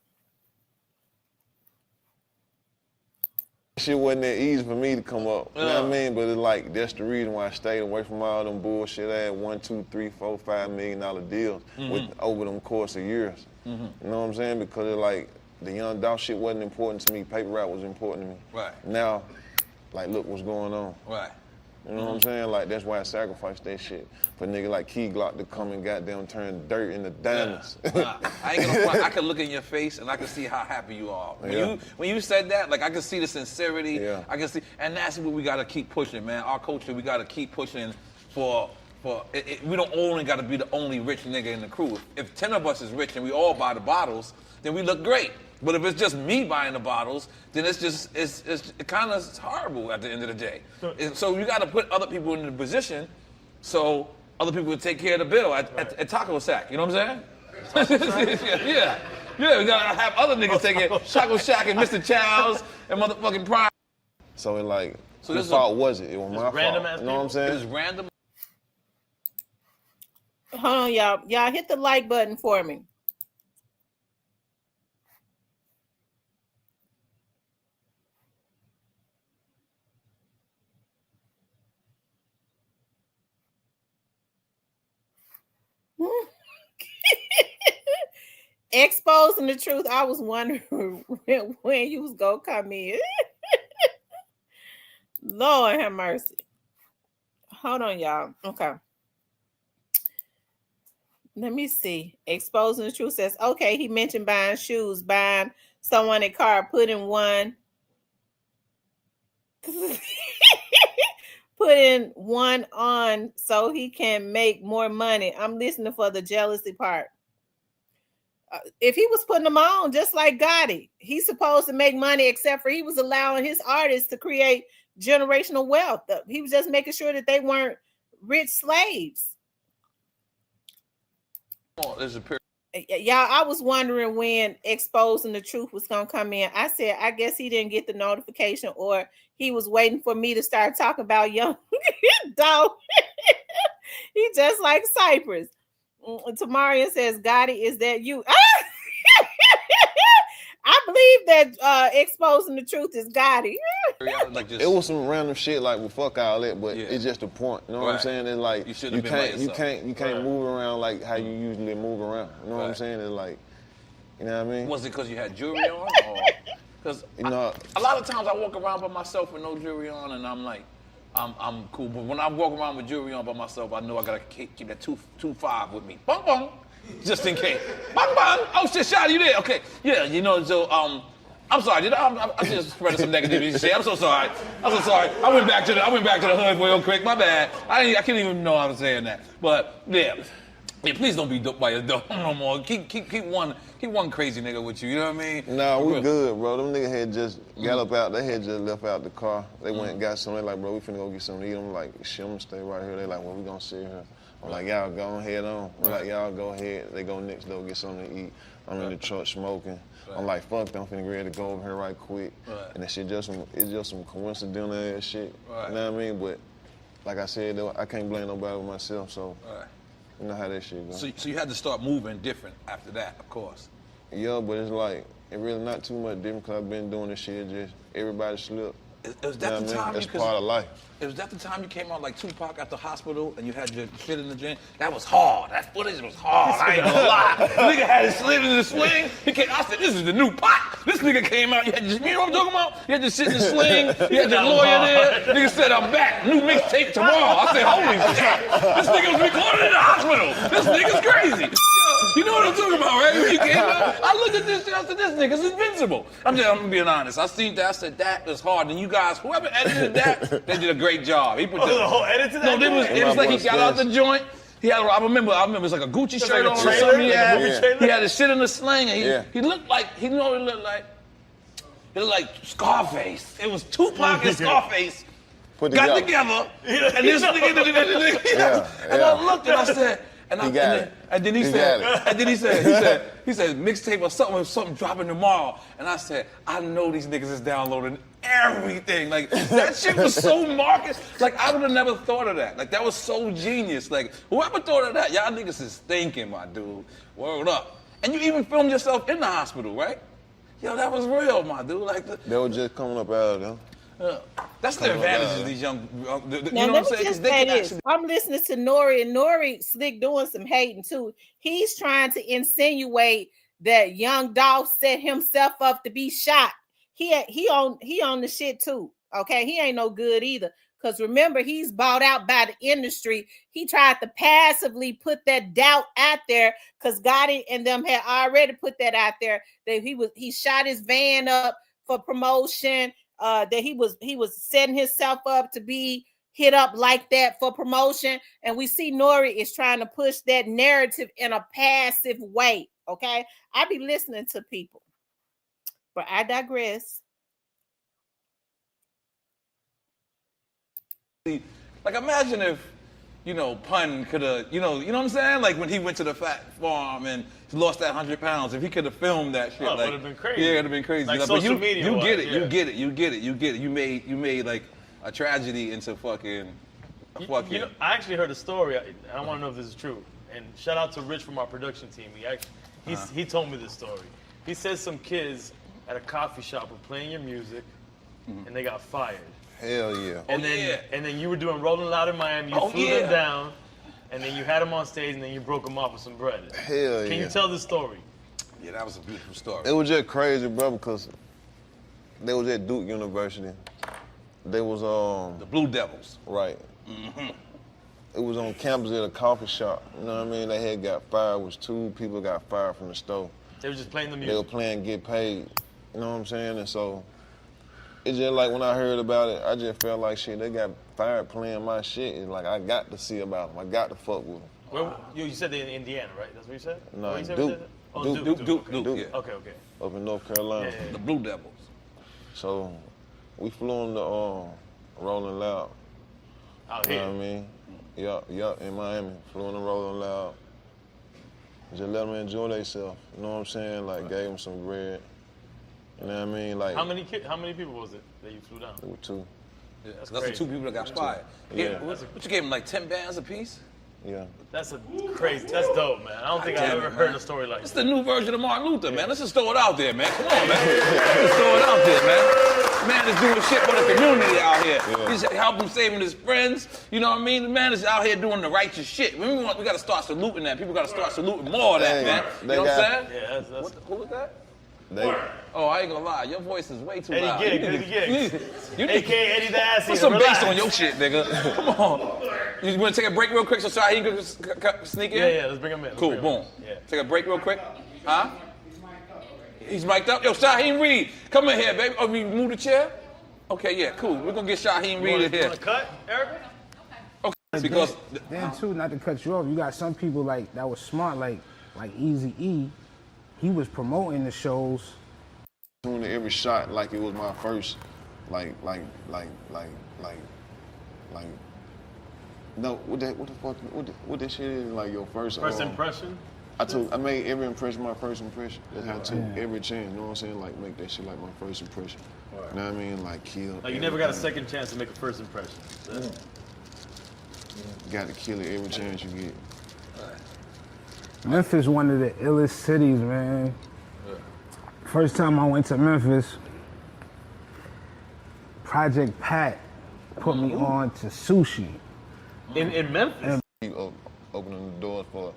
Shit wasn't that easy for me to come up. You know what I mean? But it's like that's the reason why I stayed away from all them bullshit. I had $1, $2, $3, $4, $5 million deals with over them course of years. You know what I'm saying? Because it's like the young dog shit wasn't important to me. Paper route was important to me.
Right.
Now, like look what's going on.
Right.
You know what I'm saying? Like that's why I sacrificed that shit for nigga like Key Glock to come and goddamn turn dirt into diamonds.
I ain't gonna front. I can look in your face and I can see how happy you are. When you said that, like I can see the sincerity.
Yeah.
I can see, and that's what we gotta keep pushing, man. Our culture, we gotta keep pushing for. We don't only gotta be the only rich nigga in the crew. If 10 of us is rich and we all buy the bottles, then we look great. But if it's just me buying the bottles, then it's kind of horrible at the end of the day. So you got to put other people in the position so other people will take care of the bill at Taco Shack. You know what I'm saying? Yeah. We got to have other niggas take it. Taco Shack and Mr. Chow's and motherfucking Prime.
So it like, whose fault was it? It was my
random
fault. You know what I'm saying?
It was random.
Hold on, y'all. Y'all hit the like button for me. Exposing the truth. I was wondering when you was gonna come in. Lord have mercy. Hold on, y'all. Okay. Let me see. Exposing the truth says, okay, he mentioned buying shoes, buying someone a car, putting one putting one on so he can make more money. I'm listening for the jealousy part. If he was putting them on, just like Gotti, he's supposed to make money, except for he was allowing his artists to create generational wealth. He was just making sure that they weren't rich slaves.
There's a period.
Y'all, I was wondering when Exposing the Truth was going to come in. I said, I guess he didn't get the notification, or he was waiting for me to start talking about young dog. He just like Cypress. Tamarian says, Gotti, is that you? I believe that Exposing the Truth is Gotti.
It was some random shit like, well, fuck all that, but it's just a point. You know what I'm saying? It's like you can't move around like how you usually move around. You know what I'm saying? It's like, you know what I mean?
Was it because you had jewelry on? Because a lot of times I walk around by myself with no jewelry on, and I'm like, I'm cool. But when I walk around with jewelry on by myself, I know I gotta keep that 2.5 with me. Bong bong. Just in case. Bang bang! Oh shit, shot you there. Okay. Yeah, you know, so I'm sorry, I just spread some negativity shit. I'm so sorry. I went back to the hood real quick. My bad. I can't even know I was saying that. But yeah, please don't be duped by your dog no more. Keep one crazy nigga with you. You know what I mean?
Nah, we good, bro. Them niggas had just got up out. They had just left out the car. They went and got something. They like, bro, we finna go get something to eat. I'm like, shit, I'm gonna stay right here. They like, well, we gonna sit here. I'm like, y'all go ahead on. I'm like, y'all go ahead. They go next door, get something to eat. I'm in the truck smoking. I'm like, fuck that, I'm finna get ready to go over here right quick. And that shit it's just some coincidental ass shit. You know what I mean? But like I said, I can't blame nobody but myself, so you know how that shit goes.
So you had to start moving different after that, of course.
Yeah, but it's like, it really not too much different because I've been doing this shit, just everybody slip.
Was that the time
That's part of life.
Was that the time you came out like Tupac at the hospital and you had your shit in the gym? That was hard. That footage was hard. I ain't gonna lie. Nigga had his slid in the sling. I said, this is the new Pac. This nigga came out. You know what I'm talking about? You had your shit in the sling. You had your lawyer there. Nigga said, I'm back. New mixtape tomorrow. I said, holy shit. This nigga was recorded in the hospital. This nigga's crazy. You know what I'm talking about, right? When you came out, I looked at this shit, I said, this nigga's invincible. I'm being honest. I seen that, I said, that is hard. And you guys, whoever edited that, they did a great job. He put the
whole edit to that?
No, it was like he got out the joint. He had, I remember it was like a Gucci shirt on or something. He had his shit in the sling, and he looked like, he looked like Scarface. It was Tupac and Scarface got together, and this nigga, and I looked and I said, and then he said mixtape or something dropping tomorrow. And I said, I know these niggas is downloading everything. Like that shit was so Marcus. Like I would have never thought of that. Like that was so genius. Like whoever thought of that, y'all niggas is thinking, my dude. Word up. And you even filmed yourself in the hospital, right? Yo, that was real, my dude. Like
they were just coming up out of them.
That's the advantage of these young. You
now,
know what I'm saying?
Say this. I'm listening to Nori, and Nori slick doing some hating too. He's trying to insinuate that young Dolph set himself up to be shot. He on the shit too. Okay, he ain't no good either. Because remember, he's bought out by the industry. He tried to passively put that doubt out there because Gotti and them had already put that out there that he shot his van up for promotion. That he was setting himself up to be hit up like that for promotion, and we see Nori is trying to push that narrative in a passive way. Okay, I be listening to people, but I digress.
Like imagine if Pun could have, you know what I'm saying? Like when he went to the fat farm and lost that 100 pounds, if he could have filmed that shit,
it would have been crazy.
Yeah, it would have been crazy.
Like
but
social media.
You get it. You made like a tragedy into fucking.
I actually heard a story. I want to know if this is true. And shout out to Rich from our production team. He told me this story. He says some kids at a coffee shop were playing your music, and they got fired.
Hell yeah.
And then you were doing Rolling Loud in Miami. You flew them down, and then you had them on stage, and then you broke them off with some bread.
Hell yeah.
Can you tell this story?
Yeah, that was a beautiful story.
It was just crazy, bro, because they was at Duke University. They was
the Blue Devils.
Right. Mm-hmm. It was on campus at a coffee shop. You know what I mean? They had got fired. It was 2 people got fired from the store.
They were just playing the music.
They were playing Get Paid. You know what I'm saying? And so it's just like when I heard about it, I just felt like shit, they got fired playing my shit. It's like I got to see about them. I got to fuck with them.
Well, you said they're in Indiana, right? That's what you said?
No,
Duke.
Duke.
Yeah. Okay.
Up in North Carolina.
Yeah.
The Blue Devils.
So we flew on the Rolling Loud.
Out here?
You know what I mean? Yup, in Miami. Flew on the Rolling Loud. Just let them enjoy themselves. You know what I'm saying? Like, gave them some bread. You know what I mean? Like,
how many people was it that you flew down?
There were 2.
Yeah, that's the 2 people that got fired.
Yeah.
What you gave them, like 10 bands a piece?
Yeah.
That's dope, man. I don't think I've ever heard a story like that.
It's the new version of Martin Luther, man. Let's just throw it out there, man. Come on, man. Let's just throw it out there, man. Man is doing shit for the community out here.
Yeah.
He's helping saving his friends. You know what I mean? The man is out here doing the righteous shit. We got to start saluting that. People got to start saluting more of that, man. You know what I'm saying?
Yeah, that's
who was that?
Oh,
I ain't gonna lie. Your voice is way too
Eddie
loud.
Giggs. A.K.A. Eddie the Assy.
Put some bass on your shit, nigga. Come on. You want to take a break real quick so Shaheem can sneak in?
Yeah, let's bring him in.
Cool, boom. Yeah. Take a break real quick. Huh? He's mic'd up. Yo, Shaheem Reed, come in here, baby. Oh, we move the chair? Okay, yeah, cool. We're gonna get Shaheem Reed in here.
You want to cut, Erica?
Okay, because...
Then too, not to cut you off, you got some people like that was smart, like Eazy-E. He was promoting the shows.
Doing every shot like it was my first, no, what the fuck, what that shit is, like your first
impression?
I made every impression my first impression. That's how I took every chance, you know what I'm saying? Like make that shit like my first impression. Right. You know what I mean? Like kill.
Like you never got a second chance to make a first impression. So.
Yeah. Got to kill it every chance you get.
Memphis one of the illest cities, man. First time I went to Memphis, Project Pat put me on to sushi.
In Memphis?
Keep opening the doors for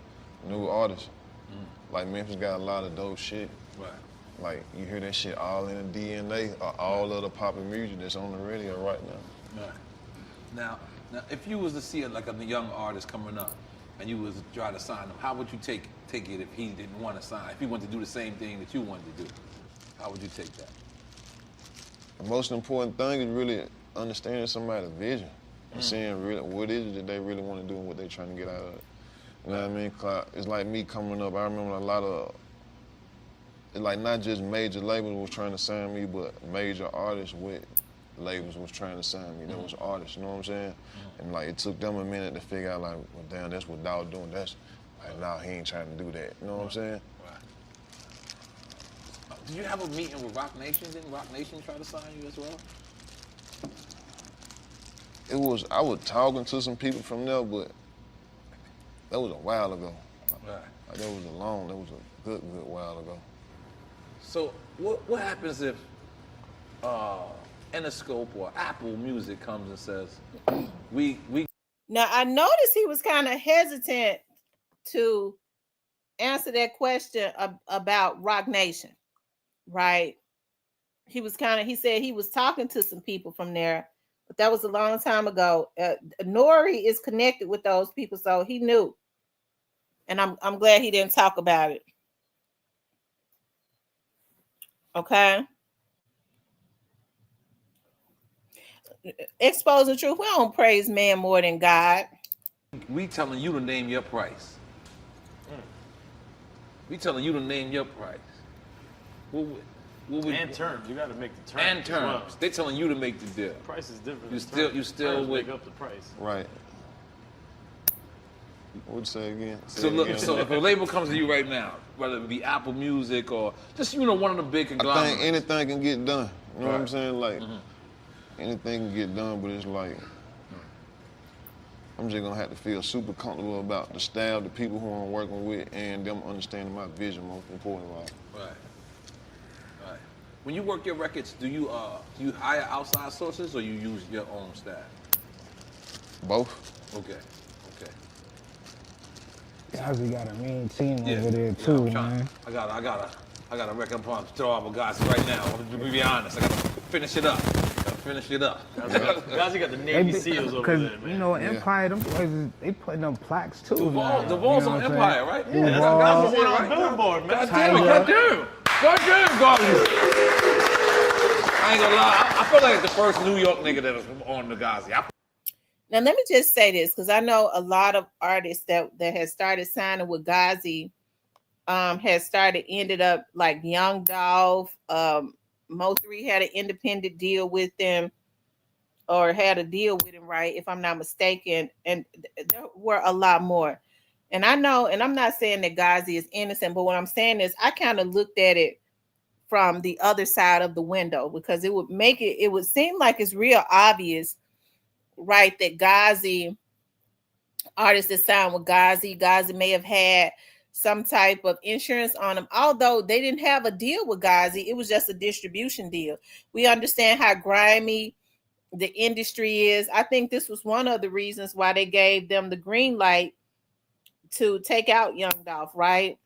new artists. Like Memphis got a lot of dope shit.
Right.
Like you hear that shit all in the DNA of all of the poppin' music that's on the radio right now.
Right. Now, if you was to see like a young artist coming up, and you was to try to sign him, how would you take it if he didn't want to sign? If he wanted to do the same thing that you wanted to do, how would you take that?
The most important thing is really understanding somebody's vision and seeing really what is it that they really want to do and what they're trying to get out of it. You know what I mean? 'Cause it's like me coming up. I remember a lot of, it's like not just major labels was trying to sign me, but major artists with labels was trying to sign me. There was artists, you know what I'm saying? And like it took them a minute to figure out like, well, damn, that's what Dawg doing. That's like, nah, he ain't trying to do that. You know what I'm saying?
Right. Did you have a meeting with Rock Nation? Didn't Rock Nation try to sign you as well?
I was talking to some people from there, but that was a while ago.
Right.
Like, that was a good while ago.
So what happens if Interscope or Apple Music comes and says, we
Now I noticed he was kind of hesitant to answer that question about Rock Nation, right? He said he was talking to some people from there, but that was a long time ago. Nori is connected with those people, so he knew. And I'm glad he didn't talk about it. Okay. Exposing truth. We don't praise man more than God.
We telling you to name your price. We telling you to name your price.
And terms. You got to make the terms.
And
as
terms.
well.
They telling you to make the deal.
The price is different.
You still
terms
with
make up the price.
Right. What would you say again?
So look, so if a label comes to you right now, whether it be Apple Music or just one of the big conglomerates.
I think anything can get done. You know what I'm
Right.
saying? Like anything can get done, but it's like I'm just gonna have to feel super comfortable about the staff, the people who I'm working with, and them understanding my vision. Most important,
Right. Right. When you work your records, do you hire outside sources or you use your own staff?
both.
Okay.
Gazi got a mean team
Yeah.
over there
Yeah,
too,
I'm trying-
man.
I got a record I'm trying to throw out with guys right now. To be honest, I gotta finish it up.
Gazi got the Navy SEALs over
Because
there, man.
you know Empire, them boys, they putting up plaques too. now,
Duval's
you know
on
what I'm
Empire,
saying?
right?
Yeah,
that's
Duval.
Gazi's
That's
right?
on Billboard, man.
Goddamn, Gazi. I ain't gonna lie, I feel like the first New York nigga that was on the Gazi.
Now, let me just say this, because I know a lot of artists that has started signing with Gazi ended up like Young Dolph. Mo3 had an independent deal with them, or had a deal with him, right? If I'm not mistaken. And there were a lot more. And I know, and I'm not saying that Gazi is innocent, but what I'm saying is I kind of looked at it from the other side of the window, because it would seem like it's real obvious, right, that Gazi, artists that signed with Gazi may have had some type of insurance on them, although they didn't have a deal with Gazi. It was just a distribution deal. We understand how grimy the industry is. I think this was one of the reasons why they gave them the green light to take out Young Dolph, right?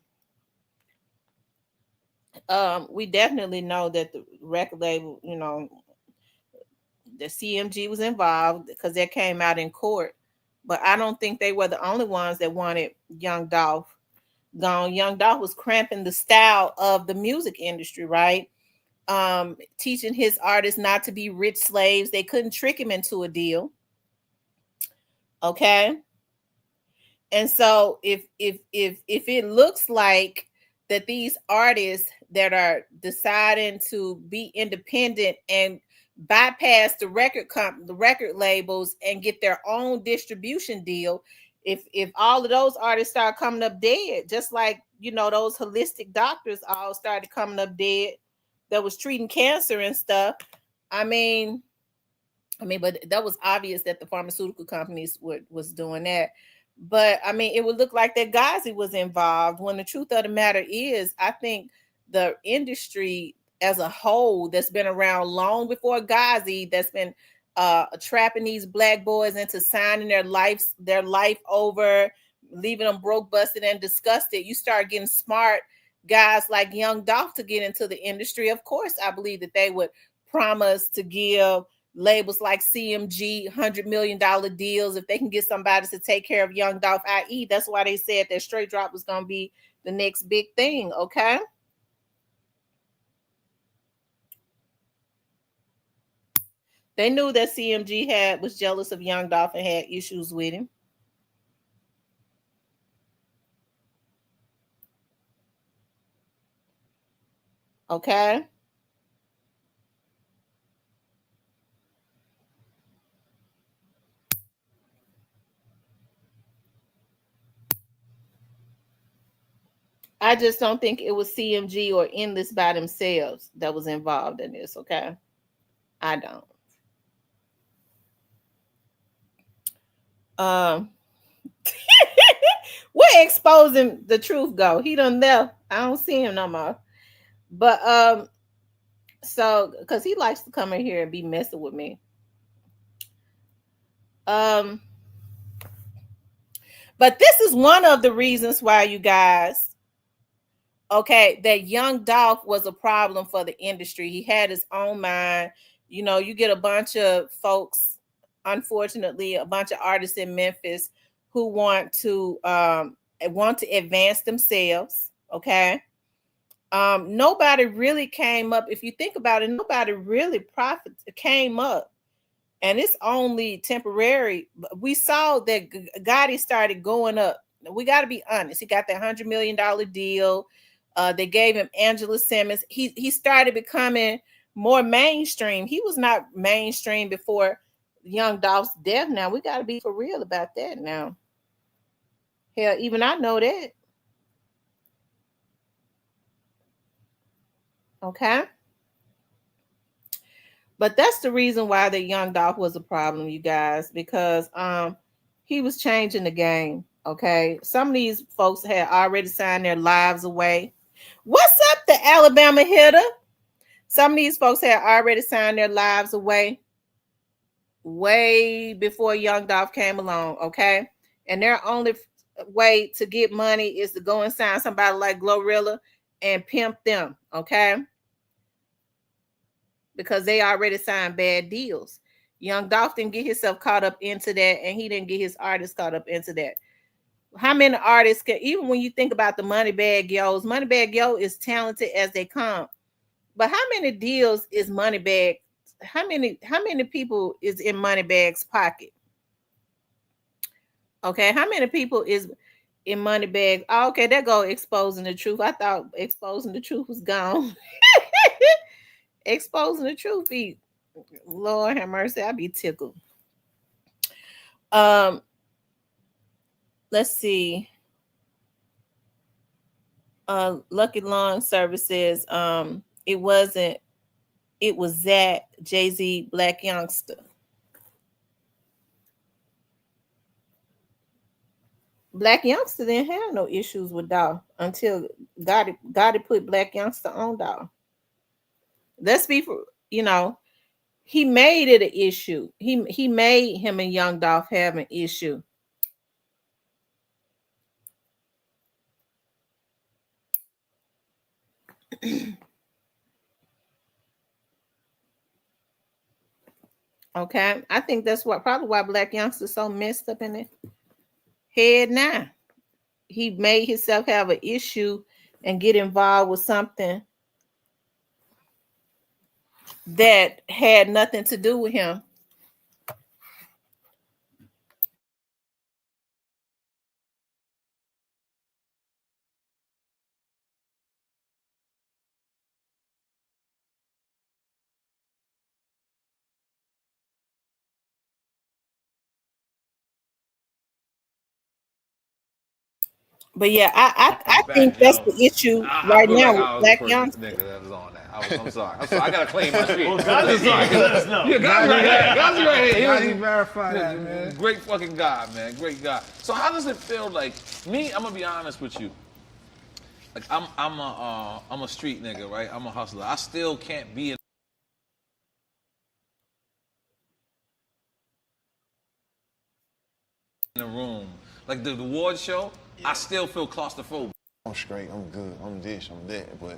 We definitely know that the record label, the CMG was involved because that came out in court. But I don't think they were the only ones that wanted Young Dolph gone. Young Dolph was cramping the style of the music industry, right? Teaching his artists not to be rich slaves. They couldn't trick him into a deal. Okay. And so if it looks like that these artists that are deciding to be independent and bypass the record labels and get their own distribution deal, if all of those artists start coming up dead, just like those holistic doctors all started coming up dead that was treating cancer and stuff. I mean, but that was obvious that the pharmaceutical companies was doing that. But I mean, it would look like that Gazi was involved, when the truth of the matter is, I think the industry as a whole that's been around long before Ghazi, that's been trapping these black boys into signing their life over, leaving them broke, busted, and disgusted. You start getting smart guys like Young Dolph to get into the industry. Of course, I believe that they would promise to give labels like CMG $100 million deals if they can get somebody to take care of Young Dolph, i.e. that's why they said that Straight Drop was going to be the next big thing, okay? They knew that CMG was jealous of Young Dolph and had issues with him. Okay? I just don't think it was CMG or Endless by themselves that was involved in this, okay? I don't. Where exposing the truth go? He done left. I don't see him no more. But so because he likes to come in here and be messing with me. But this is one of the reasons why, you guys, okay, that Young Dolph was a problem for the industry. He had his own mind. You know, you get a bunch of folks, unfortunately, a bunch of artists in Memphis who want to advance themselves. Okay. Nobody really came up. If you think about it, nobody really came up, and it's only temporary. We saw that Gotti started going up. We got to be honest. He got that $100 million deal. They gave him Angela Simmons. He started becoming more mainstream. He was not mainstream before Young Dolph's death. Now we got to be for real about that. Now, hell, even I know that. Okay. But that's the reason why the Young Dolph was a problem, you guys, because he was changing the game. Okay. Some of these folks had already signed their lives away. What's up, the Alabama hitter? Some of these folks had already signed their lives away way before Young Dolph came along. Okay. And their only way to get money is to go and sign somebody like Glorilla and pimp them. Okay. Because they already signed bad deals. Young Dolph didn't get himself caught up into that, and he didn't get his artists caught up into that. How many artists can, even when you think about the Moneybagg Yo is talented as they come. But how many deals is Moneybagg? How many people is in Moneybagg's pocket? Okay, how many people is in Moneybagg? Oh, okay, there go exposing the truth. I thought exposing the truth was gone. Exposing the truth be, Lord have mercy, I be tickled. Let's see. Lucky Lawn Services. It was that Jay-Z Black Youngster. Black Youngster didn't have no issues with Dolph until Gotti put Black Youngster on Dolph. Let's be, he made it an issue. He made him and Young Dolph have an issue. Okay, I think that's probably why Black Youngster's so messed up in the head now. He made himself have an issue and get involved with something that had nothing to do with him. But yeah, I think that's the issue right now with Black Youngster.
That was on that. I'm sorry. I gotta claim my shit.
Well, Gazi's sorry. Let us know.
Yeah, Gazi right here.
Gazi verify that, man.
Great fucking guy, man. Great guy. So how does it feel like me? I'm gonna be honest with you. like I'm a street nigga, right? I'm a hustler. I still can't be in a room like the award show. I still feel claustrophobic.
I'm straight, I'm good, I'm this, I'm that, but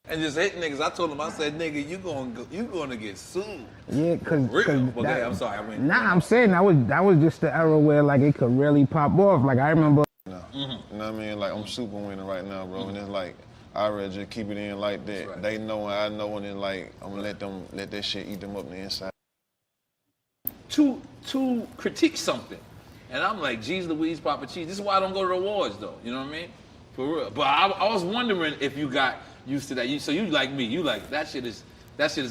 And just hit niggas. I told him, I said, nigga, you gonna get sued.
Yeah, cause
Real.
that,
Okay, I'm sorry. I went.
Nah, I'm saying that was just the era where like it could really pop off. Like I remember.
no. You know what I mean? Like I'm super winning right now, bro. And it's like I'd rather just keep it in like that.
Right.
They know and I know, and then like I'm gonna let that shit eat them up on the inside.
To critique something, and I'm like, geez, Louise, Papa Cheese. This is why I don't go to the awards, though. You know what I mean? For real. But I was wondering if you got used to that. So you like me? You like that shit is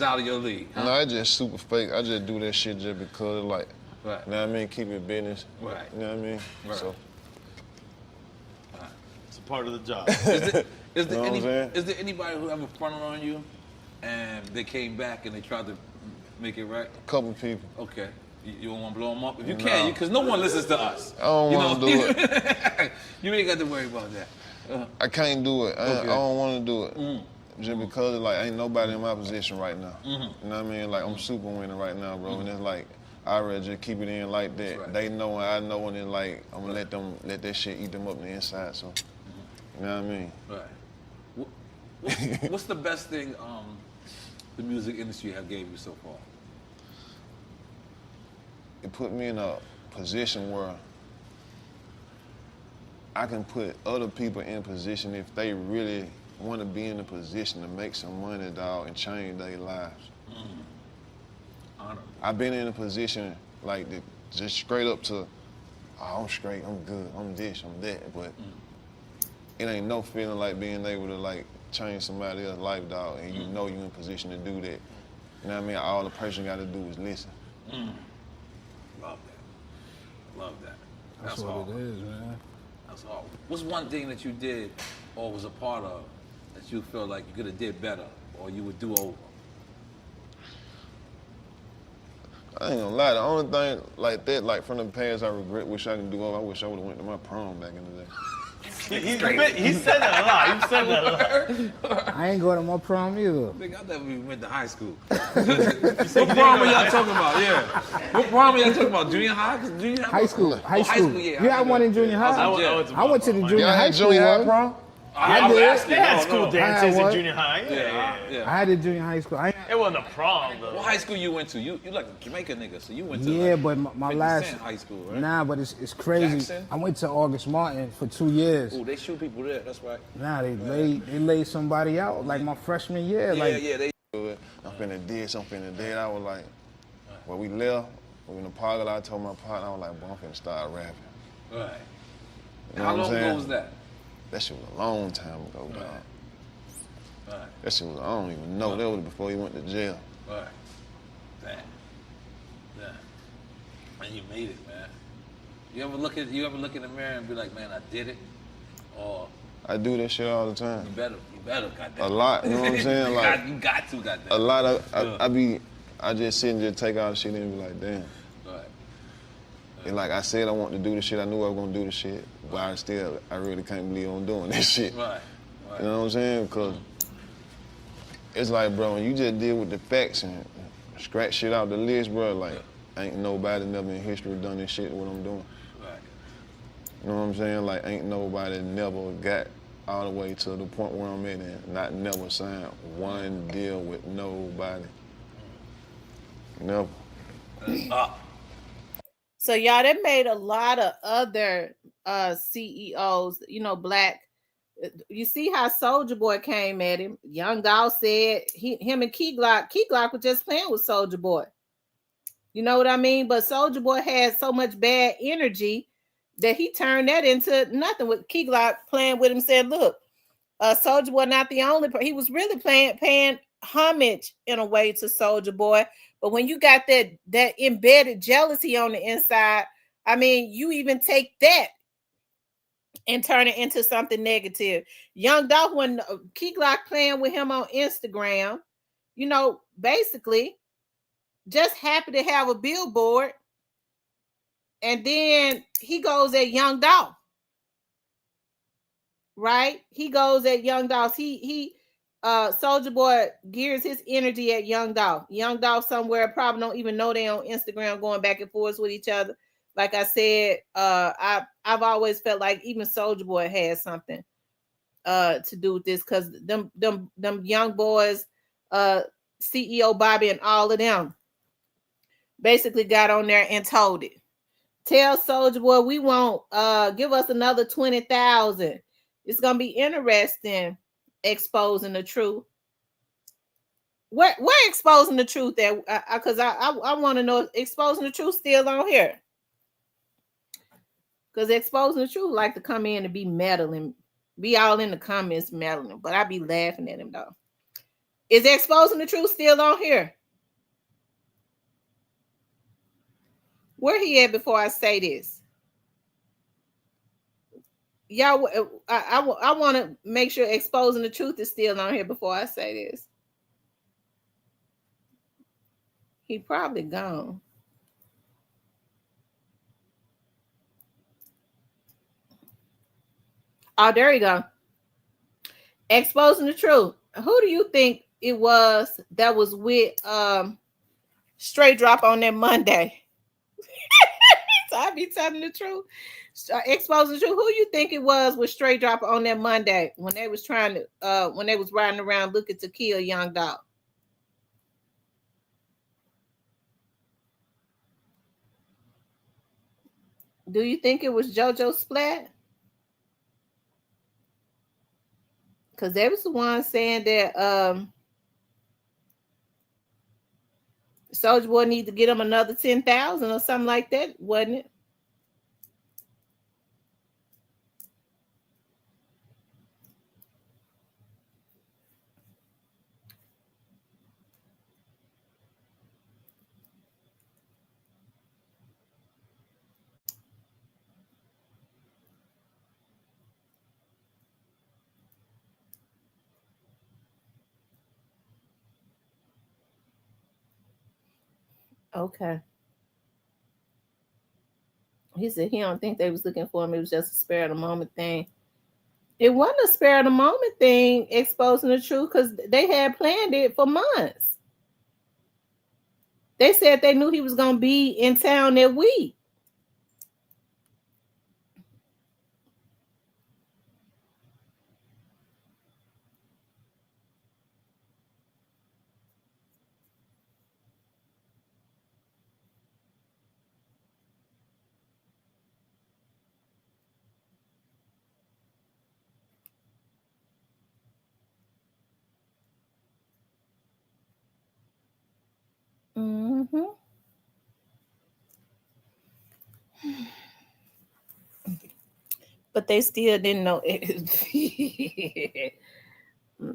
out of your league? Huh?
No, I just super fake. I just do that shit just because, like,
Right.
you know what I mean? Keep it business.
Right.
You know what I mean?
Right.
So,
It's a part of the job.
Is
know what I'm saying?
there anybody who ever fronted on you, and they came back and they tried to make it right?
a couple people.
Okay. You don't want to blow them up? If you
No.
can, because no one listens to us.
I don't want to do
it. You ain't got to worry about that.
I can't do it.
Okay.
I don't want to do it. Just because, like, ain't nobody in my position right now. You know what I mean? Like, I'm super winning right now, bro. And it's like, I'd rather just keep it in like that.
Right.
They know and I know, and then, like, I'm going to let that shit eat them up on the inside, so. You know what I mean?
Right. What's the best thing the music industry have gave you so far?
It put me in a position where I can put other people in position if they really want to be in a position to make some money, dog, and change their lives.
Honor.
I've been in a position like that, just straight up to, oh, I'm straight, I'm good, I'm this, I'm that, but it ain't no feeling like being able to like change somebody else's life, dog, and you know you're in position to do that. You know what I mean? All the person got to do is listen.
Love that. Love that.
That's what
all.
it is, man.
That's all. What's one thing that you did or was a part of that you feel like you could have did better or you would do over?
I ain't gonna lie, the only thing like that, like from the past I regret, wish I can do over, I wish I would've went to my prom back in the day.
He said that a lot. He said that a lot.
I ain't going to my prom either.
Nigga, I never even went to high school. What prom are y'all talking about? Yeah. What prom are y'all talking about? Junior high? Junior high?
High school. High school.
Yeah.
You had one in junior high? I went to the junior
Y'all
high
had
school
junior high
one.
prom?
I did.
They had school dances in
what?
junior high.
Yeah.
I had a junior high school.
It wasn't a prom though.
What high school you went to? You like a Jamaica nigga, so you went to
Yeah,
like
but my
50
last
Cent high school, right?
Nah, but it's crazy.
Jackson?
I went to August Martin for 2 years.
Ooh, they shoot people there. That's right.
Nah, they laid somebody out like my freshman year.
Yeah,
like
yeah. They
I'm finna this, I'm finna that. I was like, when we left, we in the parking lot, I told my partner, I was like, boy, I'm finna start rapping.
right.
You know
How
what I'm
long
saying?
ago was that?
That shit was a long time ago, dog.
Right.
That shit was, I don't even know. That was before he went to jail.
Right. Damn. And you made it, man. You ever look in the mirror and be like, man, I did it? Or
I do that shit all the time.
you better, goddamn.
A lot, you know what I'm saying? Like,
you got to, goddamn.
a lot of, I just sit and just take all the shit in and be like, damn.
Right.
And like I said, I wanted to do the shit. I knew I was gonna do the shit, but I really can't believe I'm doing this shit.
Right.
You know what I'm saying? Because it's like, bro, when you just deal with the facts and scratch shit out the list, bro, like, ain't nobody never in history done this shit what I'm doing.
Right.
You know what I'm saying? Like, ain't nobody never got all the way to the point where I'm at and not never signed one deal with nobody. Never.
So y'all, that made a lot of other CEOs, black. You see how Soulja Boy came at him. Young Dolph said him and Key Glock were just playing with Soulja Boy. You know what I mean? But Soulja Boy had so much bad energy that he turned that into nothing. With Key Glock playing with him, said, "Look, Soulja Boy not the only. He was really paying homage in a way to Soulja Boy. But when you got that embedded jealousy on the inside, I mean, you even take that and turn it into something negative. Young Dolph, when Key Glock playing with him on Instagram, basically just happy to have a billboard. And then he goes at Young Dolph. right? He goes at Young Dolph. Soldier Boy gears his energy at Young Dolph. Young Dolph somewhere probably don't even know they on Instagram going back and forth with each other. Like I said, I've always felt like even Soldier Boy has something to do with this, because them young boys, CEO Bobby and all of them basically got on there and told it. Tell Soldier Boy we won't give us another 20,000. It's gonna be interesting exposing the truth. We're exposing the truth there, because I want to know, exposing the truth still on here, because exposing the truth like to come in and be meddling, be all in the comments meddling, but I be laughing at him though. Is exposing the truth still on here? Where he at before I say this? Y'all, I want to make sure exposing the truth is still on here before I say this. He probably gone. Oh, there you go. Exposing the truth. Who do you think it was that was with Straight Drop on that Monday? So I be telling the truth. Exposing the truth. Who you think it was with Straight Drop on that Monday when they was trying to when they was riding around looking to kill Young Dolph? Do you think it was JoJo Splat? Because they was the one saying that Soldier Boy need to get him another 10,000 or something like that, wasn't it? Okay. He said he don't think they was looking for him. It was just a spare of the moment thing. It wasn't a spare of the moment thing, exposing the truth, because they had planned it for months. They said they knew he was gonna be in town that week. Mm-hmm. But they still didn't know it.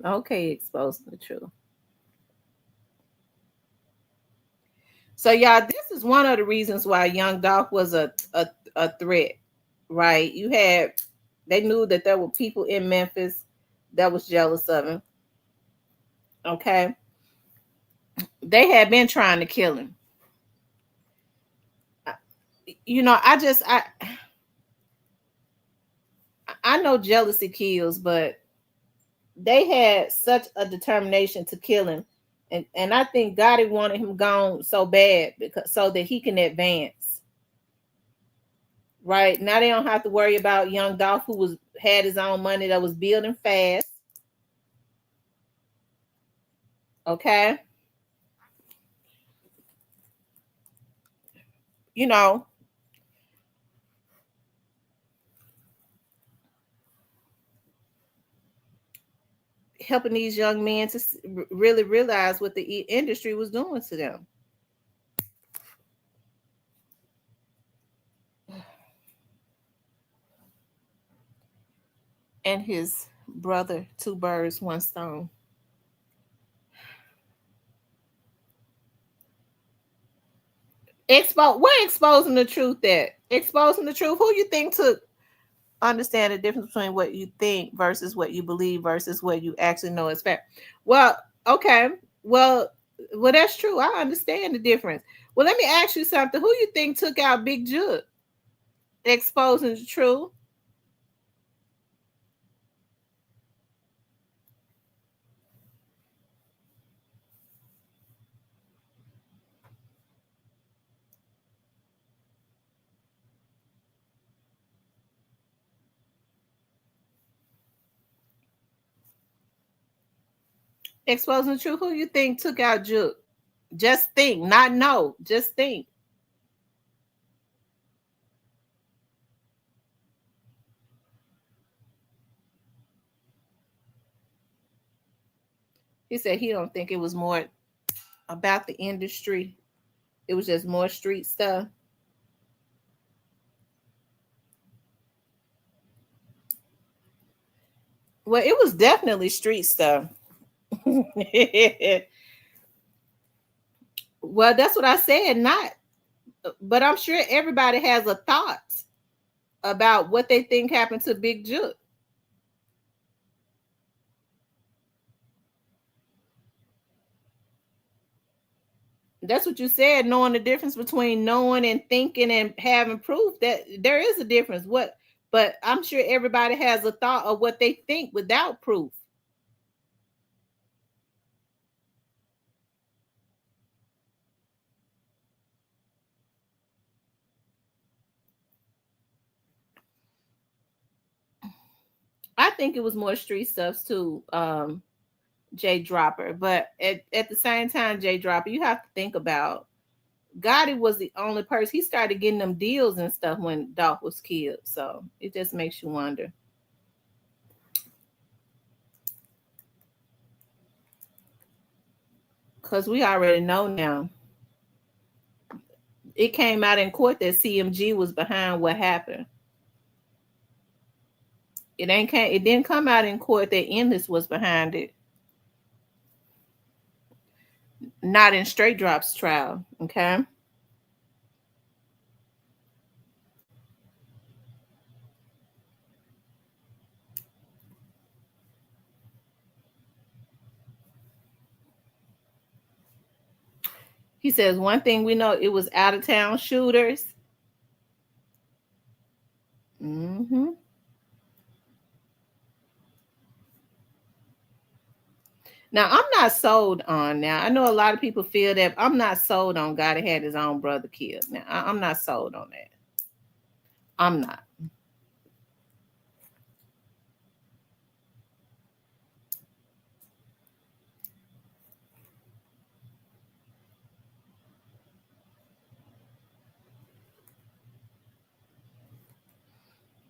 Okay, exposing the truth. So y'all, this is one of the reasons why Young Dolph was a threat, right? They knew that there were people in Memphis that was jealous of him. Okay. They had been trying to kill him. You know, I know jealousy kills, but they had such a determination to kill him. And I think Gotti wanted him gone so bad because so that he can advance. Right now, they don't have to worry about Young Dolph, who had his own money that was building fast. Okay, you know, helping these young men to really realize what the industry was doing to them. And his brother, two birds, one stone. We're exposing the truth. That exposing the truth. Who you think took understand the difference between what you think versus what you believe versus what you actually know is fact? Well, okay. Well, that's true. I understand the difference. Well, let me ask you something. Who you think took out Big Jug? Exposing the truth. Exposing the truth. Who you think took out Juke? Just think, not know. Just think. He said he don't think it was more about the industry. It was just more street stuff. Well, it was definitely street stuff. Well, that's what I said. Not, but I'm sure everybody has a thought about what they think happened to Big Juke. That's what you said, knowing the difference between knowing and thinking and having proof. That there is a difference. What, but I'm sure everybody has a thought of what they think without proof. I think it was more street stuff too, Jay Dropper. But at the same time, Jay Dropper, you have to think about Gotti was the only person. He started getting them deals and stuff when Dolph was killed. So it just makes you wonder. Because we already know now. It came out in court that CMG was behind what happened. It didn't come out in court that Endless was behind it. Not in Straight Drop's trial. Okay. He says one thing we know, it was out of town shooters. Mm-hmm. Now I'm not sold on. Now I know a lot of people feel that. I'm not sold on Gotti had his own brother killed. Now I'm not sold on that. I'm not.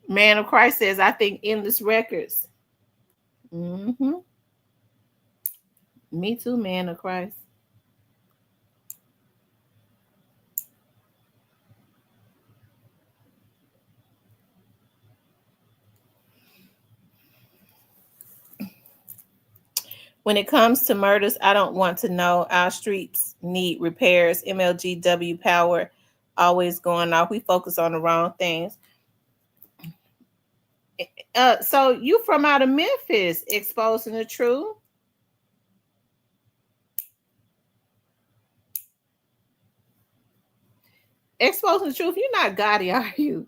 Man of Christ says, I think Endless Records. Mm-hmm. Me too, Man of Christ. When it comes to murders, I don't want to know. Our streets need repairs. MLGW power always going off. We focus on the wrong things. So you from out of Memphis, exposing the truth. Exposing the truth. You're not Gotti, are you?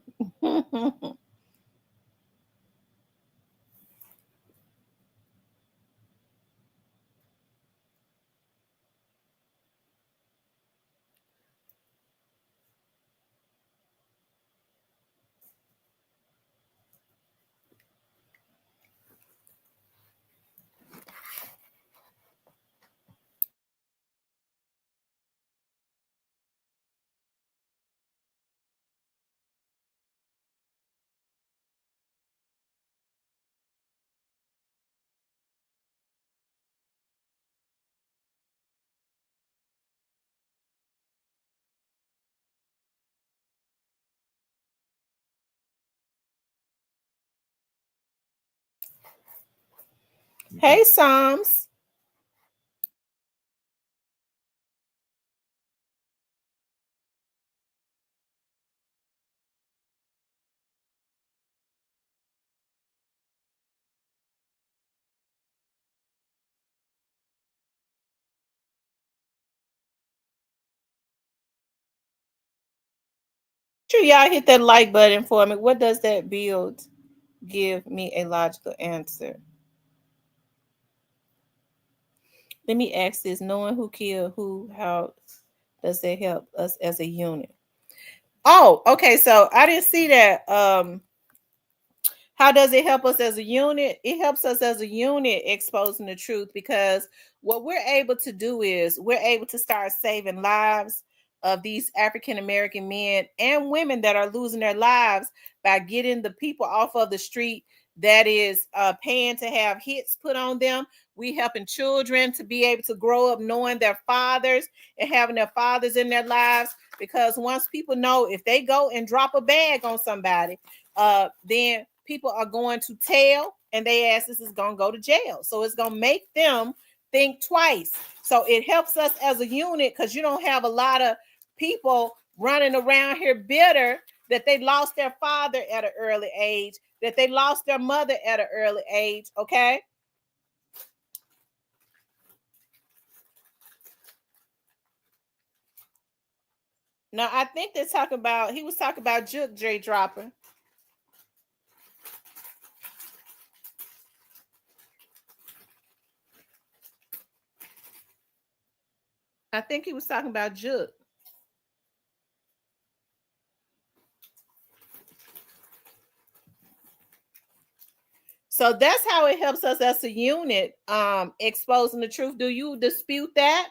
Hey, Psalms. Sure, y'all hit that like button for me. What does that build? Give me a logical answer. Let me ask this: knowing who killed who, how does that help us as a unit? Oh, okay. So I didn't see that. How does it help us as a unit? It helps us as a unit exposing the truth, because what we're able to do is we're able to start saving lives of these African American men and women that are losing their lives by getting the people off of the street that is paying to have hits put on them. We helping children to be able to grow up knowing their fathers and having their fathers in their lives, because once people know if they go and drop a bag on somebody, then people are going to tell, and they asses is going to go to jail. So it's going to make them think twice. So it helps us as a unit, because you don't have a lot of people running around here bitter that they lost their father at an early age, that they lost their mother at an early age. Okay. Now I think they're talking about, he was talking about Juke J Dropper. I think he was talking about Juke. So that's how it helps us as a unit, exposing the truth. Do you dispute that?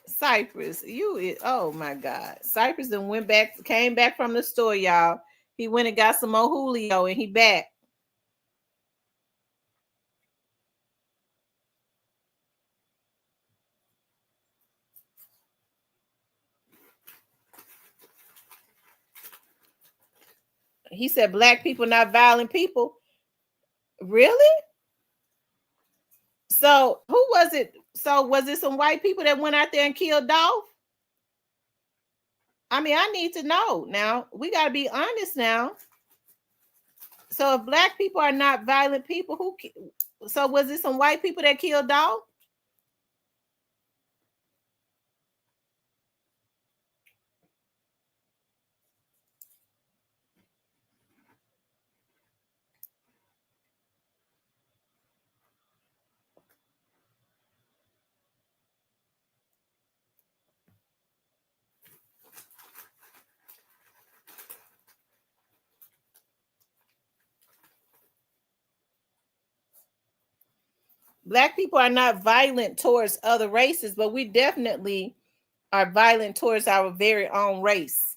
Cypress, oh my God. Cypress then came back from the store, y'all. He went and got some more Julio and he back. He said black people not violent people. Really? So who was it? So was it some white people that went out there and killed Dolph? I mean, I need to know. Now we got to be honest now. So if black people are not violent people, so was it some white people that killed Dolph? Black people are not violent towards other races, but we definitely are violent towards our very own race.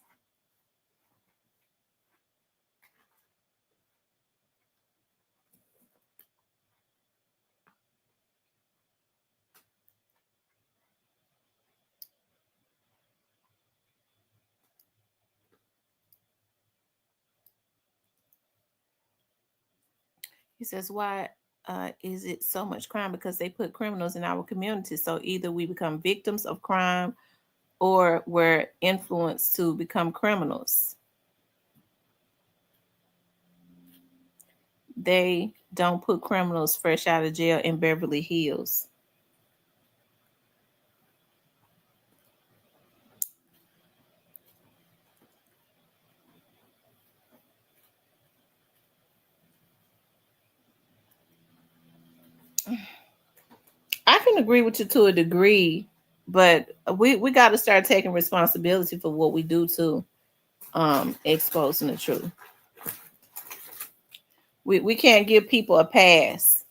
He says, why is it so much crime? Because they put criminals in our community. So either we become victims of crime or we're influenced to become criminals. They don't put criminals fresh out of jail in Beverly Hills. I can agree with you to a degree, but we got to start taking responsibility for what we do to exposing the truth. We can't give people a pass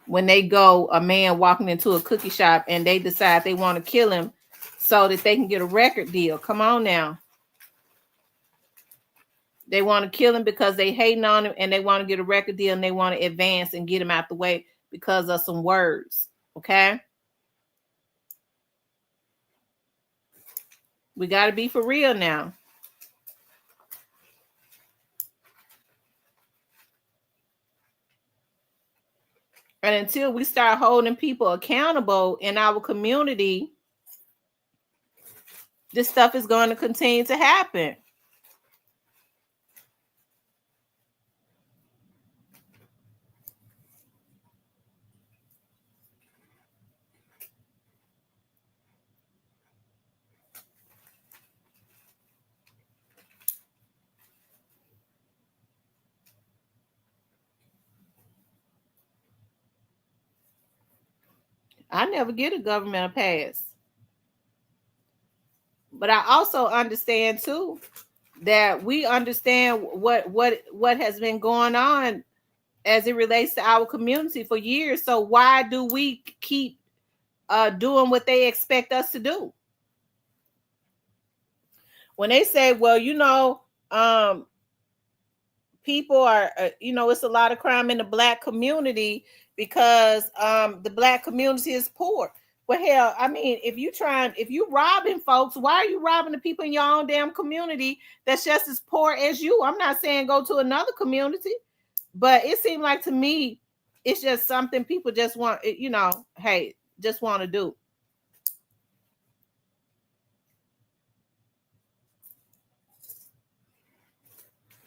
when they go, a man walking into a cookie shop and they decide they want to kill him so that they can get a record deal. Come on now. They want to kill him because they hating on him and they want to get a record deal and they want to advance and get him out the way because of some words. Okay? We got to be for real now. And until we start holding people accountable in our community, this stuff is going to continue to happen. I never get a governmental pass. But I also understand too that we understand what has been going on as it relates to our community for years. So why do we keep doing what they expect us to do? When they say, well, people are, it's a lot of crime in the Black community because the Black community is poor. Well, hell, I mean, if you robbing folks, why are you robbing the people in your own damn community that's just as poor as you? I'm not saying go to another community, but it seemed like to me, it's just something people just want, hey, just want to do.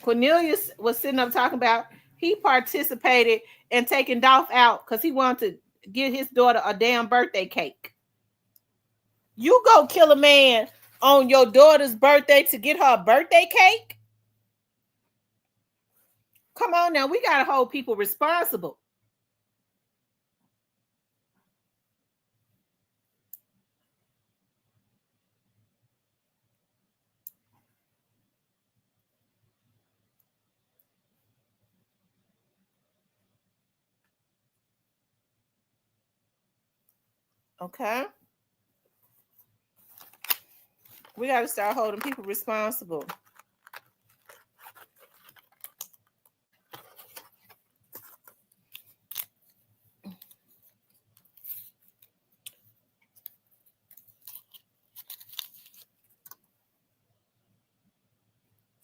Cornelius was sitting up talking about he participated in taking Dolph out because he wanted to get his daughter a damn birthday cake. You go kill a man on your daughter's birthday to get her a birthday cake? Come on now, we got to hold people responsible. Okay? We got to start holding people responsible.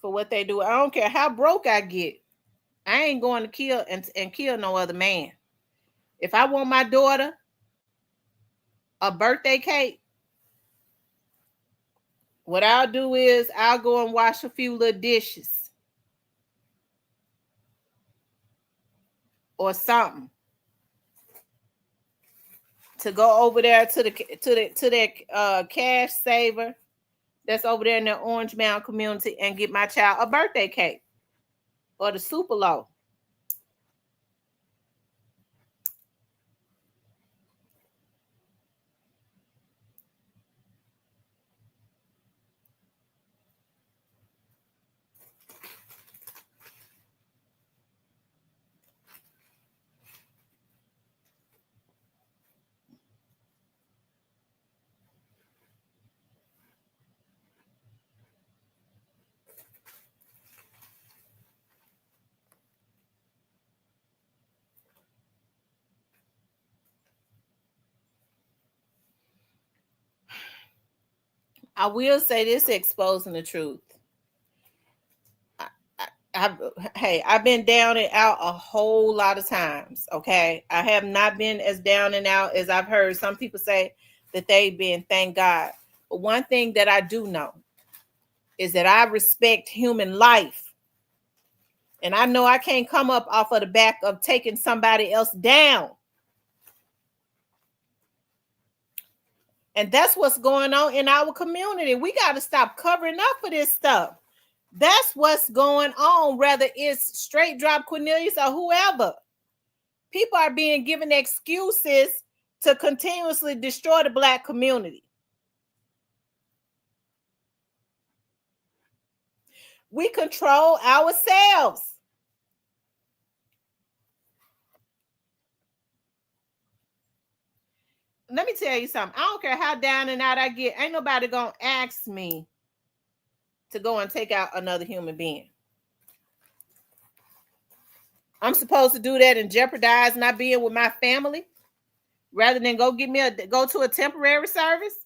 For what they do. I don't care how broke I get. I ain't going to kill and kill no other man. If I want my daughter a birthday cake, what I'll do is I'll go and wash a few little dishes or something to go over there to that cash saver that's over there in the Orange Mound community and get my child a birthday cake or the super low. I will say this, exposing the truth. I've been down and out a whole lot of times. Okay, I have not been as down and out as I've heard some people say that they've been. Thank God. But one thing that I do know is that I respect human life, and I know I can't come up off of the back of taking somebody else down. And that's what's going on in our community. We got to stop covering up for this stuff. That's what's going on, whether it's Straight Drop Cornelius or whoever. People are being given excuses to continuously destroy the Black community. We control ourselves. Let me tell you something. I don't care how down and out I get. Ain't nobody gonna ask me to go and take out another human being. I'm supposed to do that and jeopardize not being with my family rather than go to a temporary service.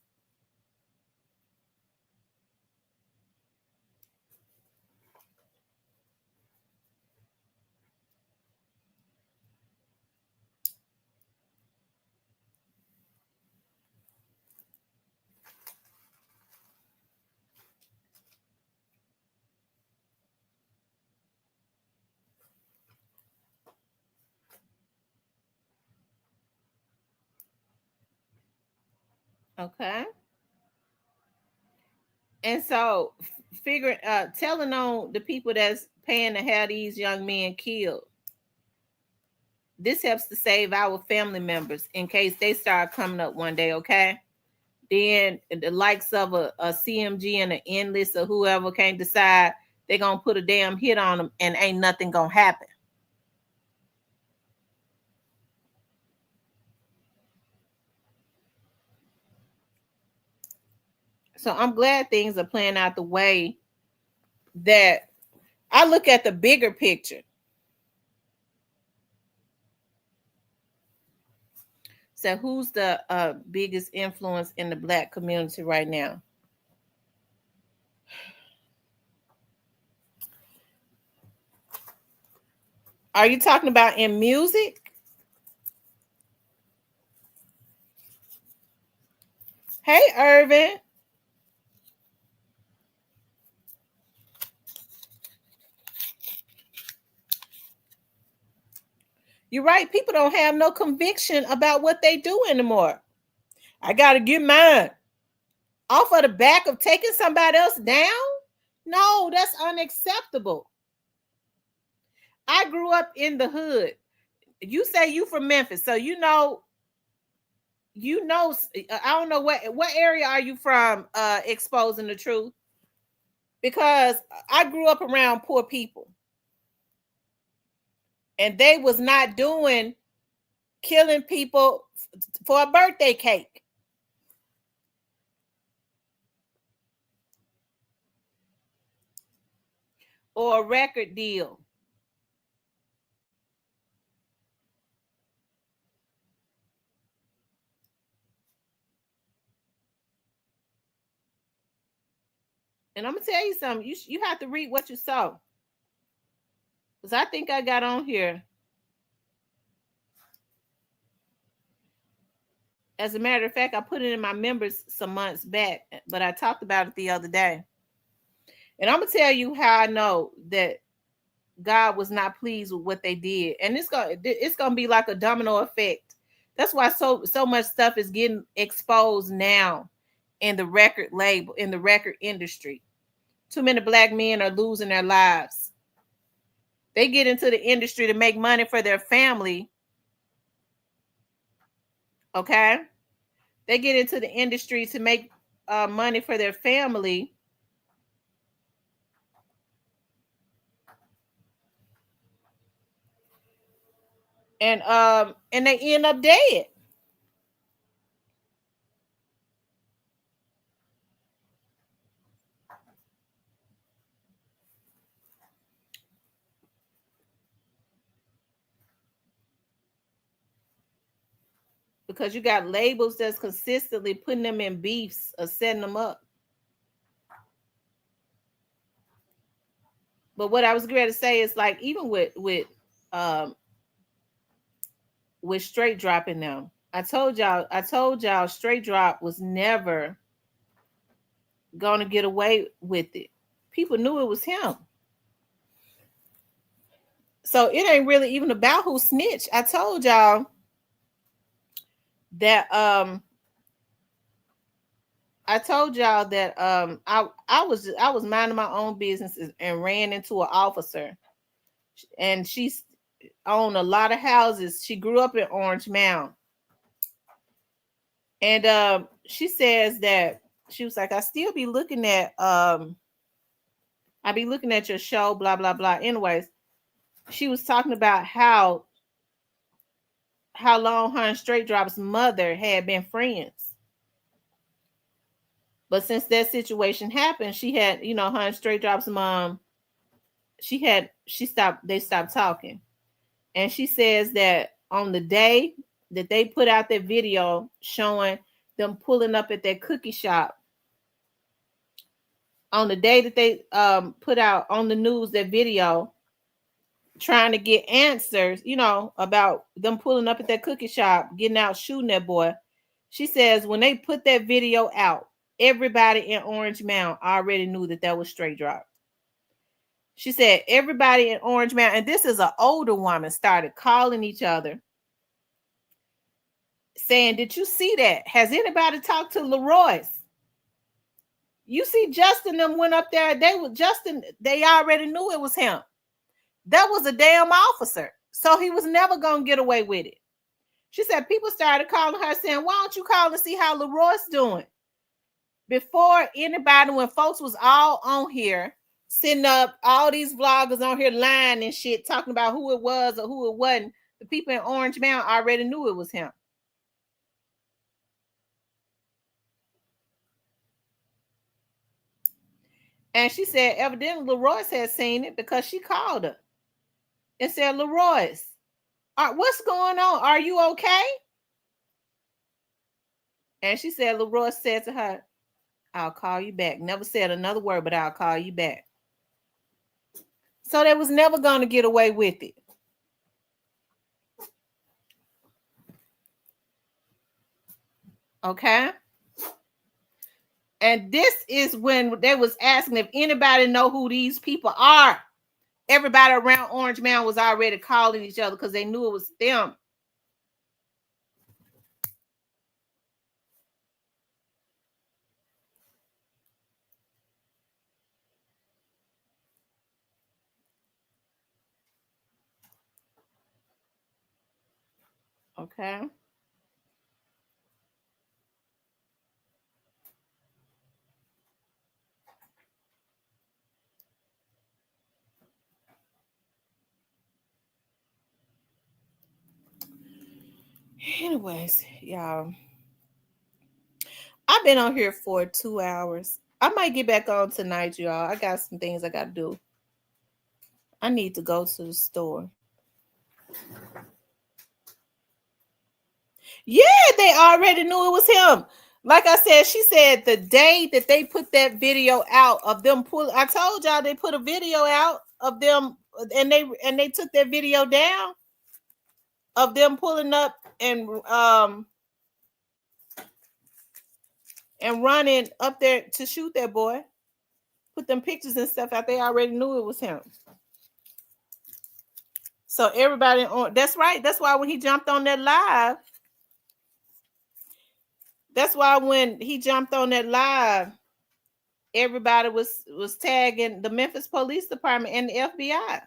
Okay. And so telling on the people that's paying to have these young men killed. This helps to save our family members in case they start coming up one day, okay? then the likes of a CMG and an Endless or whoever can't decide they're gonna put a damn hit on them and ain't nothing gonna happen. So I'm glad things are playing out the way that I look at the bigger picture. So who's the biggest influence in the Black community right now? Are you talking about in music? Hey, Irvin. You're right. People don't have no conviction about what they do anymore. I got to get mine. Off of the back of taking somebody else down? No, that's unacceptable. I grew up in the hood. You say you from Memphis, so you know, I don't know what area are you from, exposing the truth? Because I grew up around poor people. And they was not doing killing people for a birthday cake. Or a record deal. And I'm gonna tell you something. You have to read what you saw. Because I think I got on here. As a matter of fact, I put it in my members some months back, but I talked about it the other day. And I'm gonna tell you how I know that God was not pleased with what they did. And it's gonna be like a domino effect. That's why so much stuff is getting exposed now in the record label, in the record industry. Too many Black men are losing their lives. They get into the industry to make money for their family. Okay? They get into the industry to make money for their family. And they end up dead. Because you got labels that's consistently putting them in beefs or setting them up. But what I was going to say is, like, even with Straight Dropping them, I told y'all Straight Drop was never gonna get away with it. People knew it was him. So it ain't really even about who snitched. I told y'all that I was minding my own business and ran into an officer, and she's owned a lot of houses. She grew up in Orange Mound, and she says that she was like, I still be looking at I be looking at your show, blah blah blah. Anyways, she was talking about how long her and Straight Drop's mother had been friends. But since that situation happened, she had, her and Straight Drop's mom, they stopped talking. And she says that on the day that they put out that video showing them pulling up at that cookie shop, on the day that they put out on the news that video, trying to get answers, about them pulling up at that cookie shop, getting out, shooting that boy. She says when they put that video out, everybody in Orange Mound already knew that was Straight Drop. She said everybody in Orange Mound, and this is an older woman, started calling each other, saying, did you see that? Has anybody talked to Leroy's? You see, Justin them went up there. They already knew it was him. That was a damn officer. So he was never going to get away with it. She said people started calling her saying, why don't you call and see how Leroy's doing? before anybody, when folks was all on here, sitting up, all these vloggers on here lying and shit, talking about who it was or who it wasn't, the people in Orange Mountain already knew it was him. And she said evidently Leroyce had seen it because she called her and said, Leroyce, what's going on? Are you okay? And she said, Leroyce said to her, I'll call you back. Never said another word, but I'll call you back. So they was never going to get away with it. Okay? And this is when they was asking if anybody know who these people are. Everybody around Orange Mountain was already calling each other because they knew it was them. Okay. Anyways, y'all, I've been on here for 2 hours. I might get back on tonight, y'all. I got some things I got to do. I need to go to the store. Yeah, they already knew it was him. Like I said, she said the day that they put that video out of them I told y'all they put a video out of them, and they took that video down of them pulling up and running up there to shoot that boy. Put them pictures and stuff out. They already knew it was him. So everybody on, that's right. That's why when he jumped on that live, everybody was tagging the Memphis Police Department and the FBI.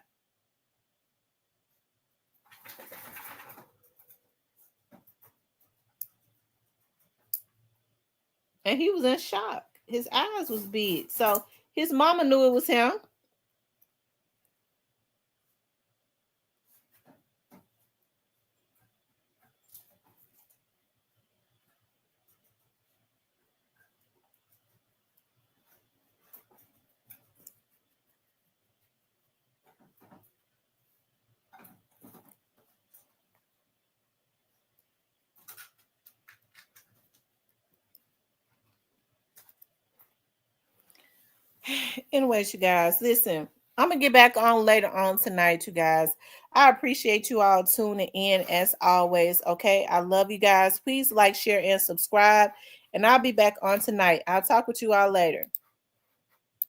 And he was in shock. His eyes was big. So his mama knew it was him. Anyways, you guys, listen, I'm going to get back on later on tonight, you guys. I appreciate you all tuning in as always, okay? I love you guys. Please like, share, and subscribe, and I'll be back on tonight. I'll talk with you all later.